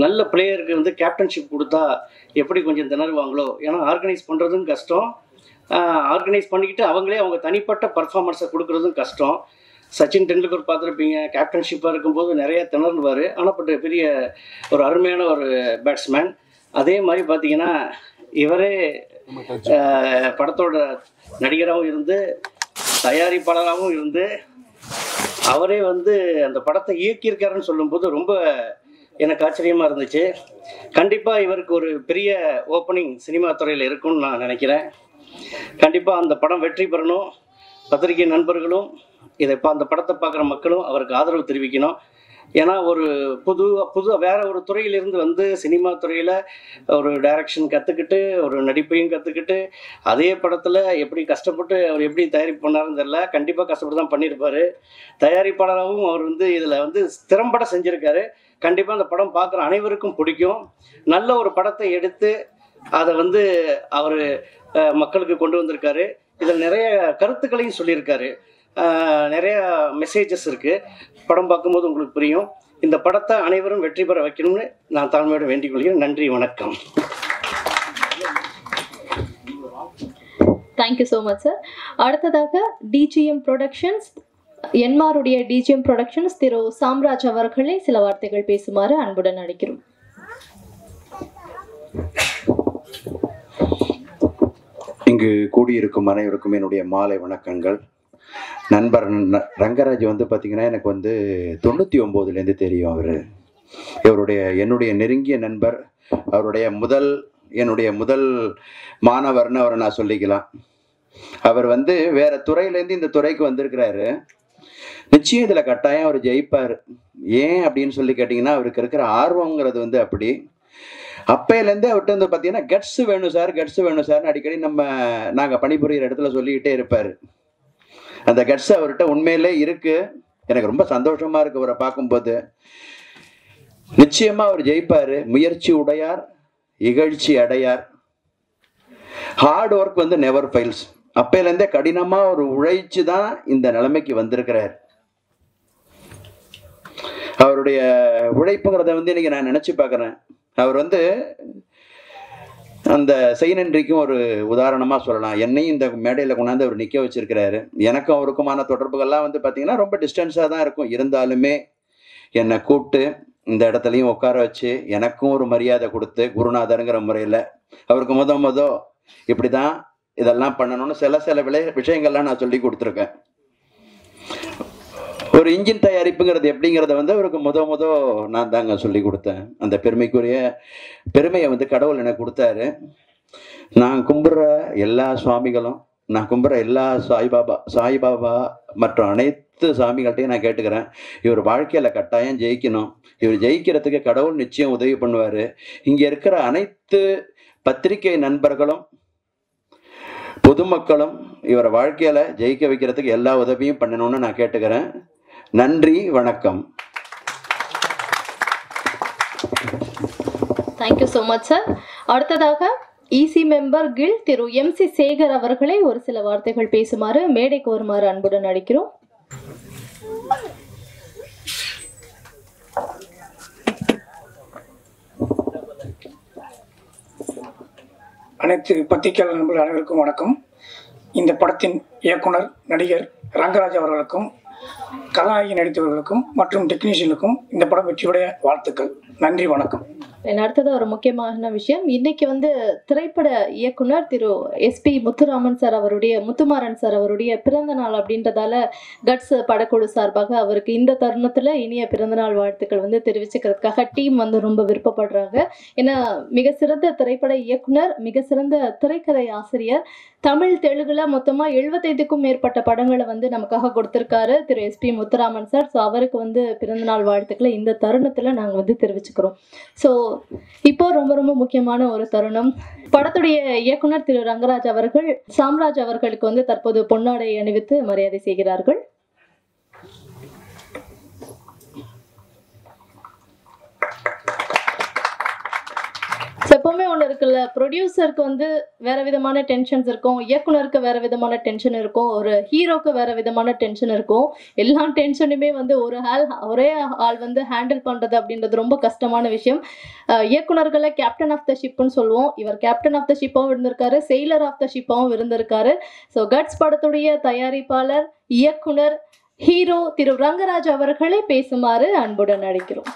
நல்ல பிளேயருக்கு வந்து கேப்டன்ஷிப் கொடுத்தா எப்படி கொஞ்சம் திணறுவாங்களோ, ஏன்னா ஆர்கனைஸ் பண்ணுறதும் கஷ்டம், ஆர்கனைஸ் பண்ணிக்கிட்டு அவங்களே அவங்க தனிப்பட்ட பர்ஃபார்மன்ஸை கொடுக்குறதும் கஷ்டம். சச்சின் டெண்டுல்கர் பார்த்துருப்பீங்க, கேப்டன்ஷிப்பாக இருக்கும்போது நிறைய திணறுவார். ஆனால் பட் பெரிய ஒரு அருமையான ஒரு பேட்ஸ்மேன். அதே மாதிரி பார்த்தீங்கன்னா இவரே படத்தோட நடிகராகவும் இருந்து தயாரிப்பாளராகவும் இருந்து அவரே வந்து அந்த படத்தை இயக்கியிருக்காருன்னு சொல்லும்போது ரொம்ப எனக்கு ஆச்சரியமாக இருந்துச்சு. கண்டிப்பாக இவருக்கு ஒரு பெரிய ஓப்பனிங் சினிமா துறையில் இருக்கும்னு நான் நினைக்கிறேன். கண்டிப்பாக அந்த படம் வெற்றி பெறணும். பத்திரிகை நண்பர்களும் அந்த படத்தை பார்க்குற மக்களும் அவருக்கு ஆதரவு தெரிவிக்கணும். ஏன்னா ஒரு புது வேற ஒரு துறையிலிருந்து வந்து சினிமா துறையில் ஒரு டைரக்ஷன் கற்றுக்கிட்டு ஒரு நடிப்பையும் கற்றுக்கிட்டு அதே படத்தில் எப்படி கஷ்டப்பட்டு அவர் எப்படி தயாரிப்பு பண்ணாருன்னு தெரியல. கண்டிப்பாக கஷ்டப்பட்டு தான் பண்ணியிருப்பார். தயாரிப்பாளராகவும் அவர் வந்து இதில் வந்து திறம்பட செஞ்சுருக்காரு. கண்டிப்பாக அந்த படம் பார்க்குற அனைவருக்கும் பிடிக்கும். நல்ல ஒரு படத்தை எடுத்து அதை வந்து அவர் மக்களுக்கு கொண்டு வந்திருக்காரு. இதில் நிறைய கருத்துக்களையும் சொல்லியிருக்காரு. நிறைய மெசேஜஸ் இருக்குது. படம் பார்க்கும்போது உங்களுக்கு புரியும். இந்த படத்தை அனைவரும் வெற்றி பெற வைக்கணும்னு நான் தாழ்மையோடு வேண்டிக் கொள்கிறேன். நன்றி, வணக்கம். Thank you so much sir. அடுத்ததாக டிஜிஎம் ப்ரொடக்ஷன்ஸ் என்மாருடைய டிஜிஎம் ப்ரொடக்ஷன்ஸ் திரு சாம்ராஜ் அவர்களை சில வார்த்தைகள் பேசுமாறு அன்புடன் அழைக்கிறோம். இங்கு கூடியிருக்கும் அனைவருக்கும் என்னுடைய மாலை வணக்கங்கள். நண்பர் ரங்கராஜ் வந்து பார்த்திங்கன்னா எனக்கு வந்து 99லேருந்து தெரியும். என்னுடைய நெருங்கிய நண்பர். என்னுடைய முதல் மாணவர்னு அவரை நான் சொல்லிக்கலாம். அவர் வந்து வேற துறையிலேருந்து இந்த துறைக்கு வந்திருக்கிறாரு. நிச்சயம் இதில் கட்டாயம் அவர் ஜெயிப்பார். ஏன் அப்படின்னு சொல்லி கேட்டிங்கன்னா அவருக்கு இருக்கிற ஆர்வங்கிறது வந்து அப்படி. அப்பையிலேருந்தே அவர்கிட்ட வந்து பார்த்தீங்கன்னா கட்ஸ் வேணும் சார்னு அடிக்கடி நாங்கள் பணிபுரிகிற இடத்துல சொல்லிக்கிட்டே இருப்பார். அந்த கட்ஸ் அவர்கிட்ட உண்மையிலே இருக்கு. எனக்கு ரொம்ப சந்தோஷமா இருக்கு அவரை பார்க்கும்போது. நிச்சயமா அவர் ஜெயிப்பார். முயற்சி உடையார் இகழ்ச்சி அடையார். ஹார்ட் ஒர்க் வந்து நெவர் ஃபெயில்ஸ். அப்பையிலேருந்தே கடினமா ஒரு உழைச்சு தான் இந்த நிலைமைக்கு வந்திருக்கிறார். அவருடைய உழைப்புங்கிறத வந்து இன்னைக்கு நான் நினைச்சு பார்க்குறேன். அவர் வந்து அந்த செய்நன்றிக்கும் ஒரு உதாரணமாக சொல்லலாம். என்னையும் இந்த மேடையில் கொண்டாந்து அவர் நிற்க வச்சிருக்கிறாரு. எனக்கும் அவருக்குமான தொடர்புகள்லாம் வந்து பார்த்தீங்கன்னா ரொம்ப டிஸ்டன்ஸாக தான் இருக்கும். இருந்தாலுமே என்னை கூப்பிட்டு இந்த இடத்துலையும் உட்கார வச்சு எனக்கும் ஒரு மரியாதை கொடுத்து குருநாதருங்கிற முறையில் அவருக்கு இப்படி தான் இதெல்லாம் பண்ணணும்னு சில விஷயங்கள்லாம் நான் சொல்லி கொடுத்துருக்கேன். ஒரு இன்ஜின் தயாரிப்புங்கிறது எப்படிங்கிறத வந்து அவருக்கு நான் தாங்க சொல்லி கொடுத்தேன். அந்த பெருமையை வந்து கடவுள் எனக்கு கொடுத்தாரு. நான் கும்பிட்ற எல்லா சுவாமிகளும், நான் கும்பிட்ற எல்லா சாய்பாபா மற்றும் அனைத்து சாமிகள்கிட்டையும் நான் கேட்டுக்கிறேன், இவர் வாழ்க்கையில் கட்டாயம் ஜெயிக்கணும். இவர் ஜெயிக்கிறதுக்கு கடவுள் நிச்சயம் உதவி பண்ணுவார். இங்கே இருக்கிற அனைத்து பத்திரிகை நண்பர்களும் பொதுமக்களும் இவரை வாழ்க்கையில் ஜெயிக்க வைக்கிறதுக்கு எல்லா உதவியும் பண்ணணும்னு நான் கேட்டுக்கிறேன். நன்றி, வணக்கம். Thank you so much sir. அடுத்ததாக இசி மெம்பர் கில் திரு MC சேகர் அவர்களை ஒரு சில வார்த்தைகள் பேசுமாறு மேடைக்கு வருமாறு அன்புடன் அழைக்கிறோம். அனைத்து பத்திரிகையாளர் நண்பர்கள் அனைவருக்கும் வணக்கம். இந்த படத்தின் இயக்குனர் நடிகர் ரங்கராஜ் அவர்களுக்கும் கதாநாயகி நடித்தவர்களுக்கும் மற்றும் டெக்னீஷியனுக்கும் இந்த படம் வெற்றியுடைய வாழ்த்துக்கள். நன்றி, வணக்கம். அடுத்தது ஒரு முக்கியமான விஷயம். இன்னைக்கு வந்து திரைப்பட இயக்குனர் திரு SP Muthuraman sir Muthumaran sir அவருடைய பிறந்த நாள் அப்படின்றதால கட்ஸ் படக்குழு சார்பாக அவருக்கு இந்த தருணத்துல இனிய பிறந்தநாள் வாழ்த்துக்கள் வந்து தெரிவிச்சுக்கிறதுக்காக டீம் வந்து ரொம்ப விருப்பப்படுறாங்க. ஏன்னா மிக சிறந்த திரைப்பட இயக்குனர், மிக சிறந்த திரைக்கதை ஆசிரியர், தமிழ் தெலுங்குல மொத்தமா 75க்கும் மேற்பட்ட படங்களை வந்து நமக்காக கொடுத்திருக்காரு திரு SP முத்துராமன் சார். ஸோ அவருக்கு வந்து பிறந்தநாள் வாழ்த்துக்களை இந்த தருணத்துல நாங்க வந்து தெரிவிச்சுக்கிறோம். ஸோ இப்போ ரொம்ப ரொம்ப முக்கியமான ஒரு தருணம். படத்துடைய இயக்குனர் திரு ரங்கராஜ் அவர்கள் சாம்ராஜ் அவர்களுக்கு வந்து தற்போது பொன்னாடை அணிவித்து மரியாதை செய்கிறார்கள். எப்பவுமே ஒன்று இருக்குல்ல, ப்ரொடியூசருக்கு வந்து வேற விதமான டென்ஷன்ஸ் இருக்கும், இயக்குனருக்கு வேற விதமான டென்ஷன் இருக்கும், ஒரு ஹீரோக்கு வேற விதமான டென்ஷன் இருக்கும். எல்லா டென்ஷனுமே வந்து ஒரே ஆள் வந்து ஹேண்டில் பண்றது அப்படின்றது ரொம்ப கஷ்டமான விஷயம். இயக்குனர்களை கேப்டன் ஆஃப் த ஷிப்னு சொல்லுவோம். இவர் கேப்டன் ஆஃப் த ஷிப்பாகவும் இருந்திருக்காரு, செயிலர் ஆஃப் த ஷிப்பாகவும் இருந்திருக்காரு. ஸோ கட்ஸ் படத்துடைய தயாரிப்பாளர், இயக்குனர், ஹீரோ திரு ரங்கராஜ் அவர்களை பேசுமாறு அன்புடன் அழைக்கிறோம்.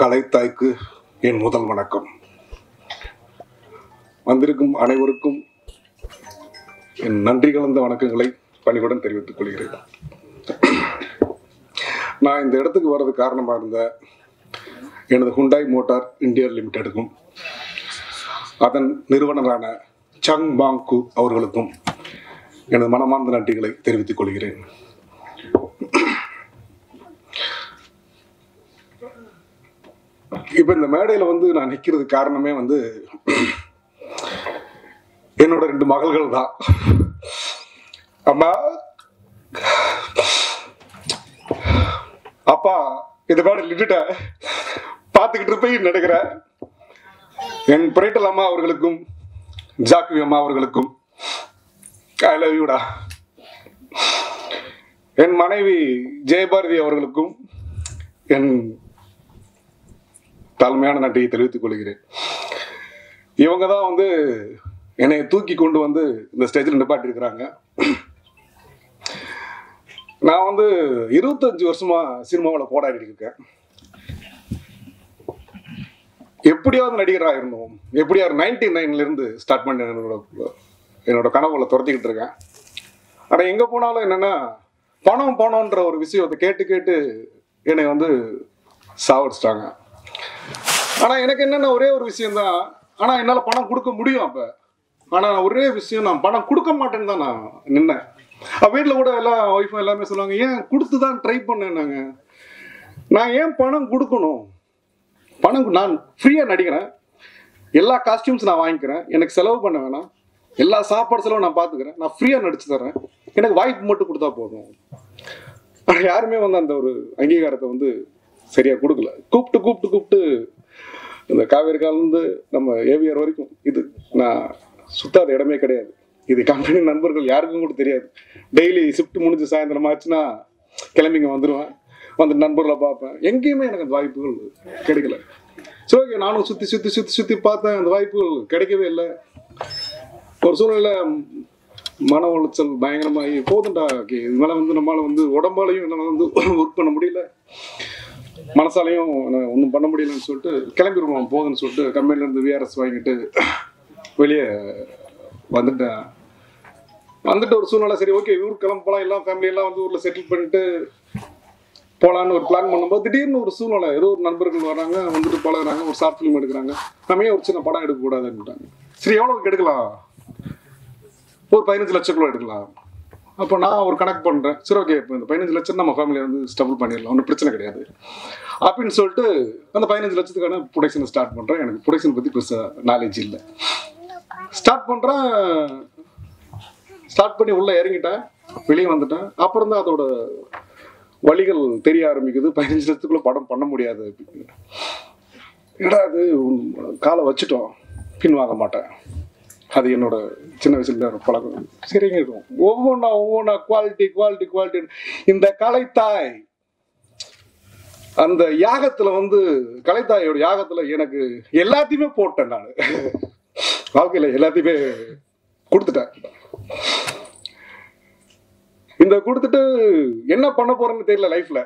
கலைத்தாய்க்கு என் முதல் வணக்கம். வந்திருக்கும் அனைவருக்கும் என் நன்றி கலந்த வணக்கங்களை பணிவுடன் தெரிவித்துக் கொள்கிறேன். நான் இந்த இடத்துக்கு வர்றது காரணமாக இருந்த எனது ஹுண்டாய் மோட்டார் இந்தியா லிமிடெடுக்கும் அதன் நிறுவனரான சங் பாங்கு அவர்களுக்கும் எனது மனமார்ந்த நன்றிகளை தெரிவித்துக் கொள்கிறேன். இப்போ இந்த மேடையில் வந்து நான் நிற்கிறது காரணமே வந்து என்னோட 2 மகள்கள் தான். அம்மா, அப்பா இந்த மேடை நின்றுட்ட பார்த்துக்கிட்டு போய் நடக்கிறேன். என் பிரைட்டல் அம்மா அவர்களுக்கும் ஜாக்வி அம்மா அவர்களுக்கும் ஐ லவ் யூடா. என் மனைவி ஜெயபாரதி அவர்களுக்கும் என் தாழ்மையான நன்றியை தெரிவித்துக் கொள்கிறேன். இவங்க தான் வந்து என்னை தூக்கி கொண்டு வந்து இந்த ஸ்டேஜில் நிப்பாட்டிருக்கிறாங்க. நான் வந்து 25 வருஷமா சினிமாவில் போராடிட்டு இருக்கேன். எப்படியாவது நடிகராக இருந்தோம், எப்படியாவது 99 ஸ்டார்ட் பண்ண என்னோட கனவுகளை துரத்திக்கிட்டு இருக்கேன். ஆனால் எங்கே போனாலும் என்னென்னா பணம்ன்ற ஒரு விஷயத்தை கேட்டு கேட்டு என்னை வந்து சாவடிச்சிட்டாங்க. ஆனால் எனக்கு என்னென்ன ஒரே ஒரு விஷயம்தான், ஆனால் என்னால் பணம் கொடுக்க முடியும். அப்போ ஆனால் ஒரே விஷயம், நான் பணம் கொடுக்க மாட்டேன்னு தான் நான் நின்னேன். வீட்டில் கூட எல்லாம் ஒய்ஃபும் எல்லாமே சொல்லுவாங்க, ஏன் கொடுத்து தான் ட்ரை பண்ணேன்னாங்க. நான் ஏன் பணம் கொடுக்கணும்? பணம் நான் ஃப்ரீயாக நடிக்கிறேன், எல்லா காஸ்டியூம்ஸ் நான் வாங்கிக்கிறேன், எனக்கு செலவு பண்ண வேணாம், எல்லா சாப்பாடு செலவும் நான் பார்த்துக்கிறேன், நான் ஃப்ரீயாக நடிச்சு தர்றேன், எனக்கு வாய்ப்பு மட்டும் கொடுத்தா போதும். ஆனால் யாருமே வந்து அந்த ஒரு அங்கீகாரத்தை வந்து சரியாக கொடுக்கல. கூப்பிட்டு இந்த காவேரி காலேருந்து நம்ம ஏவிஆர் வரைக்கும் இது நான் சுத்தாத இடமே கிடையாது. இது கம்பெனி நண்பர்கள் யாருக்கும் கூட தெரியாது. டெய்லி ஷிஃப்ட் முடிஞ்சு சாயந்தரம் ஆச்சுன்னா கிளம்பிங்க வந்துடுவேன், வந்து நண்பர்களை பார்ப்பேன். எங்கேயுமே எனக்கு அந்த வாய்ப்புகள் கிடைக்கல. சரி, ஓகே, நானும் சுற்றி பார்த்தேன், அந்த வாய்ப்புகள் கிடைக்கவே இல்லை. ஒரு சூழ்நிலை மன உளைச்சல் பயங்கரமாகி போதுண்டா, இது மேலே வந்து நம்மளால் வந்து உடம்பாலையும் என்னால் வந்து ஒர்க் பண்ண முடியல, மனசாலையும் ஒன்றும் பண்ண முடியலன்னு சொல்லிட்டு கிளம்பிடுவோம் போதுன்னு சொல்லிட்டு கம்பெனிலேருந்து விஆர்எஸ் வாங்கிட்டு வெளியே வந்துட்டு ஒரு சூழ்நிலை. சரி, ஓகே, ஊருக்கு கிளம்ப போகலாம், எல்லாம் ஃபேமிலியெல்லாம் வந்து ஊரில் செட்டில் பண்ணிட்டு போகலான்னு ஒரு பிளான் பண்ணும்போது திடீர்னு ஒரு சூழ்நிலை, ஏதோ ஒரு நண்பர்கள் வராங்க, வந்துட்டு பழகுறாங்க, ஒரு ஷார்ட் ஃபிலிம் எடுக்கிறாங்க. நம்ம ஏன் ஒரு சின்ன படம் எடுக்கக்கூடாதுன்னுட்டாங்க. சரி, எவ்வளோக்கு எடுக்கலாம்? ஒரு 15 லட்சக்குள்ள எடுக்கலாம். அப்போ நான் ஒரு கணக்கு பண்ணுறேன். சரி, ஓகே, இப்போ இந்த 15 லட்சம் நம்ம ஃபேமிலியை வந்து ஸ்டபிள் பண்ணிடலாம், ஒன்றும் பிரச்சனை கிடையாது அப்படின்னு சொல்லிட்டு அந்த 15 லட்சத்துக்கான ப்ரொடக்ஷனை ஸ்டார்ட் பண்ணுறேன். எனக்கு ப்ரொடக்ஷன் பற்றி பெருசாக நாலேஜ் இல்லை. ஸ்டார்ட் பண்ணி உள்ளே இறங்கிட்டேன், வெளியே வந்துட்டேன். அப்புறம் தான் அதோட வழிகள் தெரிய ஆரம்பிக்குது. 15 லட்சத்துக்குள்ளே படம் பண்ண முடியாது அப்படின்னு. ஏடா அது காலை வச்சுட்டோம், பின் வாங்க மாட்டேன். அது என்னோட சின்ன வயசுல பழக்கம். சரிங்க, ஒவ்வொன்றா குவாலிட்டி. இந்த கலைத்தாய் அந்த யாகத்துல வந்து கலைத்தாயோட யாகத்துல எனக்கு எல்லாத்தையுமே போட்டேன். நான் வாழ்க்கையில எல்லாத்தையுமே கொடுத்துட்டேன். இந்த கொடுத்துட்டு என்ன பண்ண போறேன்னு தெரியல லைஃப்ல.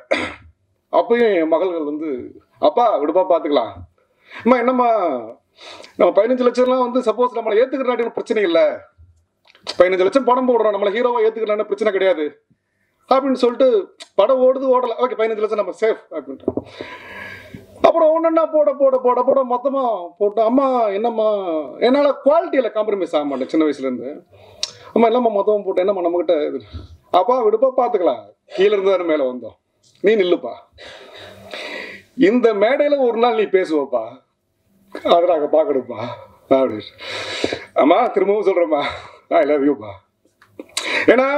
அப்பயும் என் மகள்கள் வந்து, அப்பா விடுப்பா பார்த்துக்கலாம், அம்மா என்னம்மா நம்ம 15 லட்சம்லாம் வந்து சப்போஸ் நம்மளை ஏற்றுக்கிறாட்டின்னு பிரச்சனை இல்லை, 15 லட்சம் படம் போடுறோம், நம்மளை ஹீரோவா ஏற்றுக்கலான்னு பிரச்சனை கிடையாது அப்படின்னு சொல்லிட்டு படம் ஓடல. ஓகே, 15 லட்சம் நம்ம சேஃப் அப்படின்ட்டு. அப்புறம் ஒன்றா போட மொத்தமாக போட்டு, அம்மா என்னம்மா என்னால் குவாலிட்டியில் காம்ப்ரமைஸ் ஆக மாட்டேன் சின்ன வயசுலேருந்து. அம்மா இல்லைம்மா மொத்தமாக போட்டேன், என்னம்மா நம்மகிட்ட இது, அப்பா விடுப்பா பார்த்துக்கலாம், கீழே இருந்தாரு மேலே வந்தோம், நீ நில்லுப்பா, இந்த மேடையில் ஒரு நாள் நீ பேசுவப்பா, அதை நாங்கள் பார்க்கணுப்பா அப்படின்னு. அம்மா திரும்பவும் சொல்கிறேம்மா, ஐ லவ் யூப்பா. ஏன்னா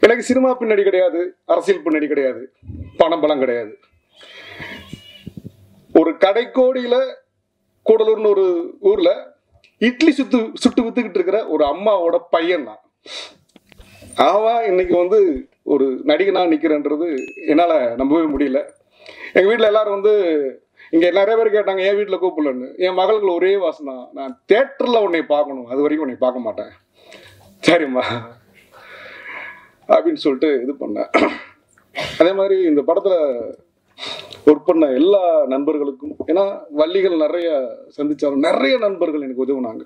எனக்கு சினிமா பின்னாடி கிடையாது, அரசியல் பின்னாடி கிடையாது, பணம் கிடையாது. ஒரு கடைக்கோடியில் கூடலூர்னு ஒரு ஊரில் இட்லி சுட்டு வித்துக்கிட்டு இருக்கிற ஒரு அம்மாவோட பையன் தான். அவன் இன்னைக்கு வந்து ஒரு நடிகனாக நிற்கிறேன்றது என்னால் நம்பவே முடியல. எங்கள் வீட்டில் எல்லாரும் வந்து இங்கே நிறைய பேர் கேட்டாங்க என் வீட்டில் கூப்பிடலன்னு. என் மகளுக்கு ஒரே வாசனை, நான் தேட்டரில் உன்னை பார்க்கணும், அது வரைக்கும் உன்னை பார்க்க மாட்டேன். சரிம்மா அப்படின்னு சொல்லிட்டு இது பண்ணேன். அதே மாதிரி இந்த படத்தில் ஒர்க் பண்ண எல்லா நண்பர்களுக்கும், ஏன்னா வள்ளிகள் நிறைய சந்திச்சாலும் நிறைய நண்பர்கள் எனக்கு உதவுனாங்க.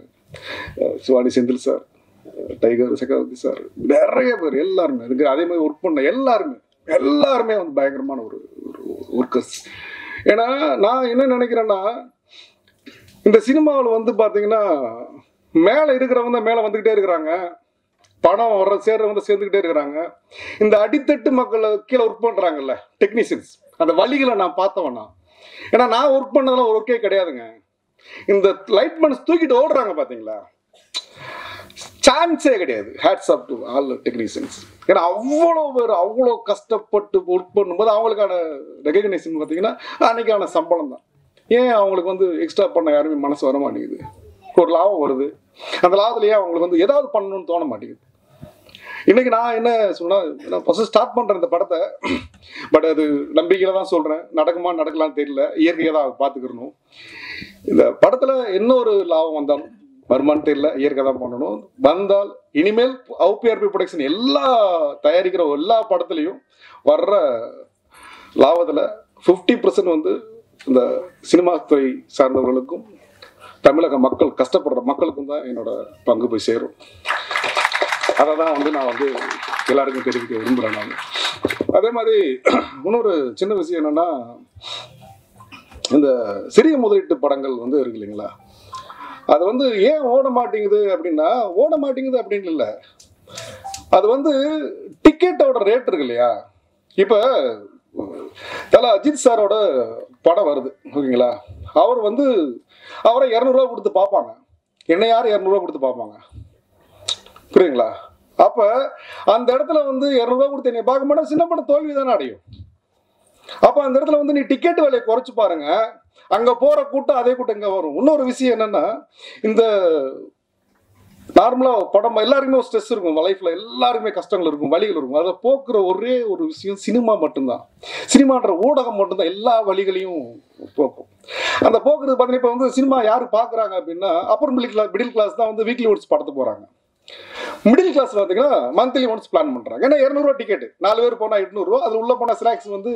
சிவானி செந்தில் சார், டைகர் சக்கரவர்த்தி சார், நிறைய பேர் எல்லாருமே அதுக்கு அதே மாதிரி ஒர்க் பண்ண எல்லாருமே வந்து பயங்கரமான ஒரு ஒர்க்கர்ஸ். ஏன்னா நான் என்ன நினைக்கிறேன்னா, இந்த சினிமாவில் வந்து பார்த்தீங்கன்னா மேலே இருக்கிறவங்க தான் மேலே வந்துக்கிட்டே இருக்கிறாங்க, பணம் வர சேர்றவங்க சேர்ந்துக்கிட்டே இருக்கிறாங்க. இந்த அடித்தட்டு மக்கள் கீழே ஒர்க் பண்ணுறாங்கல்ல டெக்னீஷியன்ஸ், அந்த வழிகளை நான் பார்த்தவனா. ஏன்னா நான் ஒர்க் பண்ணதெல்லாம் ஒர்க்கே கிடையாதுங்க. இந்த லைட்மேன்ஸ் தூக்கிட்டு ஓடுறாங்க பார்த்தீங்களா, சான்ஸே கிடையாது. Hats up to all technicians. ஏன்னா அவ்வளோ பேர் அவ்வளோ கஷ்டப்பட்டு ஒர்க் பண்ணும்போது அவங்களுக்கான ரெகக்னைசேஷன் பார்த்தீங்கன்னா அன்னைக்கான சம்பளம் தான். ஏன் அவங்களுக்கு வந்து எக்ஸ்ட்ரா பண்ண யாருமே மனசு வர மாட்டேங்குது. ஒரு லாபம் வருது, அந்த லாபத்துலேயே அவங்களுக்கு வந்து ஏதாவது பண்ணணும்னு தோண மாட்டேங்குது. இன்னைக்கு நான் என்ன சொன்னால், நான் ஃபஸ்ட்டு ஸ்டார்ட் பண்ணுறேன் இந்த படத்தை. பட் அது நம்பிக்கையில் தான் சொல்கிறேன், நடக்குமா நடக்கலான்னு தெரியல, இயற்கையாக தான் பார்த்துக்கிறணும். இந்த படத்தில் என்ன ஒரு லாபம் வந்தாலும் வருமானு தெரியல, இயற்கை தான் பண்ணணும். வந்தால் இனிமேல் OPRP ப்ரொடக்ஷன் எல்லா தயாரிக்கிற எல்லா படத்துலையும் வர்ற லாபத்தில் 50% வந்து இந்த சினிமா துறை சார்ந்தவர்களுக்கும் தமிழக மக்கள் கஷ்டப்படுற மக்களுக்கும் தான் என்னோட பங்கு போய் சேரும். அதை தான் வந்து நான் வந்து எல்லாருக்கும் தெரிவிக்க விரும்புகிறேன். நான் அதே மாதிரி இன்னொரு சின்ன விஷயம் என்னென்னா, இந்த சிறிய முதலீட்டு படங்கள் வந்து இருக்கு இல்லைங்களா, அது வந்து ஏன் ஓட மாட்டேங்குது அப்படின்னா, ஓட மாட்டேங்குது அப்படின்னு இல்லை, அது வந்து டிக்கெட்டோட ரேட் இருக்கு இல்லையா. இப்போ தல அஜித் சாரோட படம் வருது ஓகேங்களா, அவர் வந்து அவரை 200 ரூபா கொடுத்து பார்ப்பாங்க, என்ன யார் 200 ரூபா கொடுத்து பார்ப்பாங்க, புரியுங்களா. அப்போ அந்த இடத்துல வந்து 200 ரூபா கொடுத்து என்னை பார்க்க மாட்டேன், சின்ன படம் தோல்வி தானே அடையும். அப்போ அந்த இடத்துல வந்து நீ டிக்கெட் விலையை குறைச்சி பாருங்க, அங்கே போகிற கூட்டம் அதே கூட்டம் இங்கே வரும். இன்னொரு விஷயம் என்னன்னா, இந்த நார்மலாக படம் எல்லாருக்குமே ஒரு ஸ்ட்ரெஸ் இருக்கும், லைஃப்பில் எல்லாருக்குமே கஷ்டங்கள் இருக்கும், வலிகள் இருக்கும். அதை போக்குற ஒரே ஒரு விஷயம் சினிமா மட்டும்தான். சினிமான்ற ஊடகம் மட்டும்தான் எல்லா வலிகளையும் போக்கும். அந்த போக்குறது பார்த்தீங்கன்னா, இப்போ வந்து சினிமா யார் பார்க்குறாங்க அப்படின்னா, அப்பர் மிடில் கிளாஸ் தான் வந்து வீக்லி ஒன்ஸ் படத்து போகிறாங்க. மிடில் கிளாஸ் பார்த்தீங்கன்னா மந்த்லி ஒன்ஸ் பிளான் பண்ணுறாங்க. ஏன்னா 200 ரூபா டிக்கெட்டு, 4 பேர் போனால் 800 ரூபா, அதில் உள்ள போனால் ஸ்நாக்ஸ் வந்து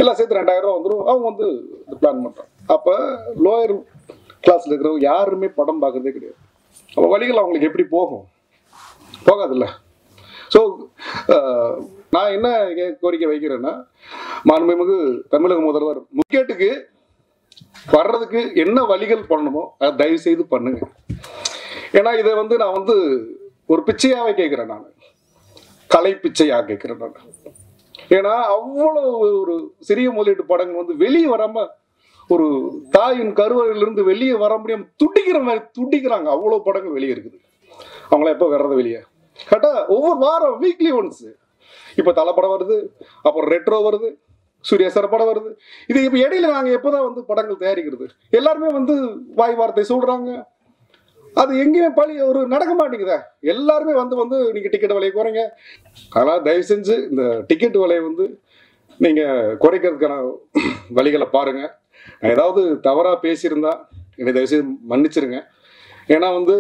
எல்லாம் சேர்த்து 2000 ரூபா வந்துடும். அவங்க வந்து பிளான் பண்ணுறாங்க. அப்போ லோயர் கிளாஸில் இருக்கிறவங்க யாருமே படம் பார்க்குறதே கிடையாது. அப்போ வழிகள் அவங்களுக்கு எப்படி போகும்? போகாதுல்ல. ஸோ நான் என்ன கோரிக்கை வைக்கிறேன்னா, மாண்புமிகு தமிழக முதல்வர் முக்கேட்டுக்கு வர்றதுக்கு என்ன வழிகள் பண்ணணுமோ அதை தயவு செய்து பண்ணுங்க. ஏன்னா இதை வந்து நான் வந்து ஒரு பிச்சையாவே கேட்குறேன், நான் கலை பிச்சையாக கேட்குறேன் நான். ஏன்னா அவ்வளோ ஒரு சிறிய முதலீட்டு படங்கள் வந்து வெளியே வராமல், ஒரு தாயின் கருவறையிலிருந்து வெளியே வர முடியாமல் துடிக்கிற மாதிரி துடிக்கிறாங்க. அவ்வளோ படங்கள் வெளியே இருக்குது. அவங்கள எப்போ வர்றது வெளியே கேட்டால் ஒவ்வொரு வாரம் வீக்லி ஒன்ஸ். இப்போ தலை படம் வருது, அப்புறம் ரெட்ரோ வருது, சூர்யா சார் படம் வருது. இது இப்போ இடையில நாங்கள் எப்போ தான் வந்து படங்கள் தயாரிக்கிறது? எல்லாருமே வந்து வாய் வார்த்தை சொல்கிறாங்க, அது எங்கேயுமே ஒரு நடக்க மாட்டேங்குதா. எல்லாருமே வந்து நீங்கள் டிக்கெட் விலையை குறைங்க. அதனால் தயவு செஞ்சு இந்த டிக்கெட் விலையை வந்து நீங்கள் குறைக்கிறதுக்கான வழிகளை பாருங்கள். நான் ஏதாவது தவறாக பேசியிருந்தா என்னை தயவுசெய்து மன்னிச்சிருங்க. ஏன்னா வந்து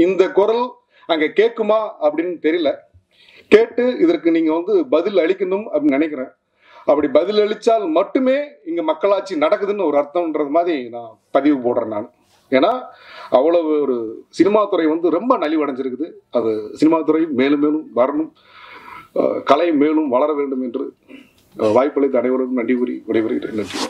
இந்த குரல் அங்கே கேட்குமா அப்படின்னு தெரியல. கேட்டு இதற்கு நீங்கள் வந்து பதில் அளிக்கணும் அப்படின்னு நினைக்கிறேன். அப்படி பதில் அளித்தால் மட்டுமே இங்கே மக்களாட்சி நடக்குதுன்னு ஒரு அர்த்தம்ன்றது மாதிரி நான் பதிவு போடுறேன் நான். ஏன்னா அவ்வளவு ஒரு சினிமா துறை வந்து ரொம்ப நலிவடைஞ்சிருக்குது. அது சினிமா துறை மேலும் மேலும் வரணும், கலை மேலும் வளர வேண்டும் என்று வாய்ப்பளித்த அனைவருக்கும் நன்றி கூறி விடைபெறுகிறேன். நன்றி.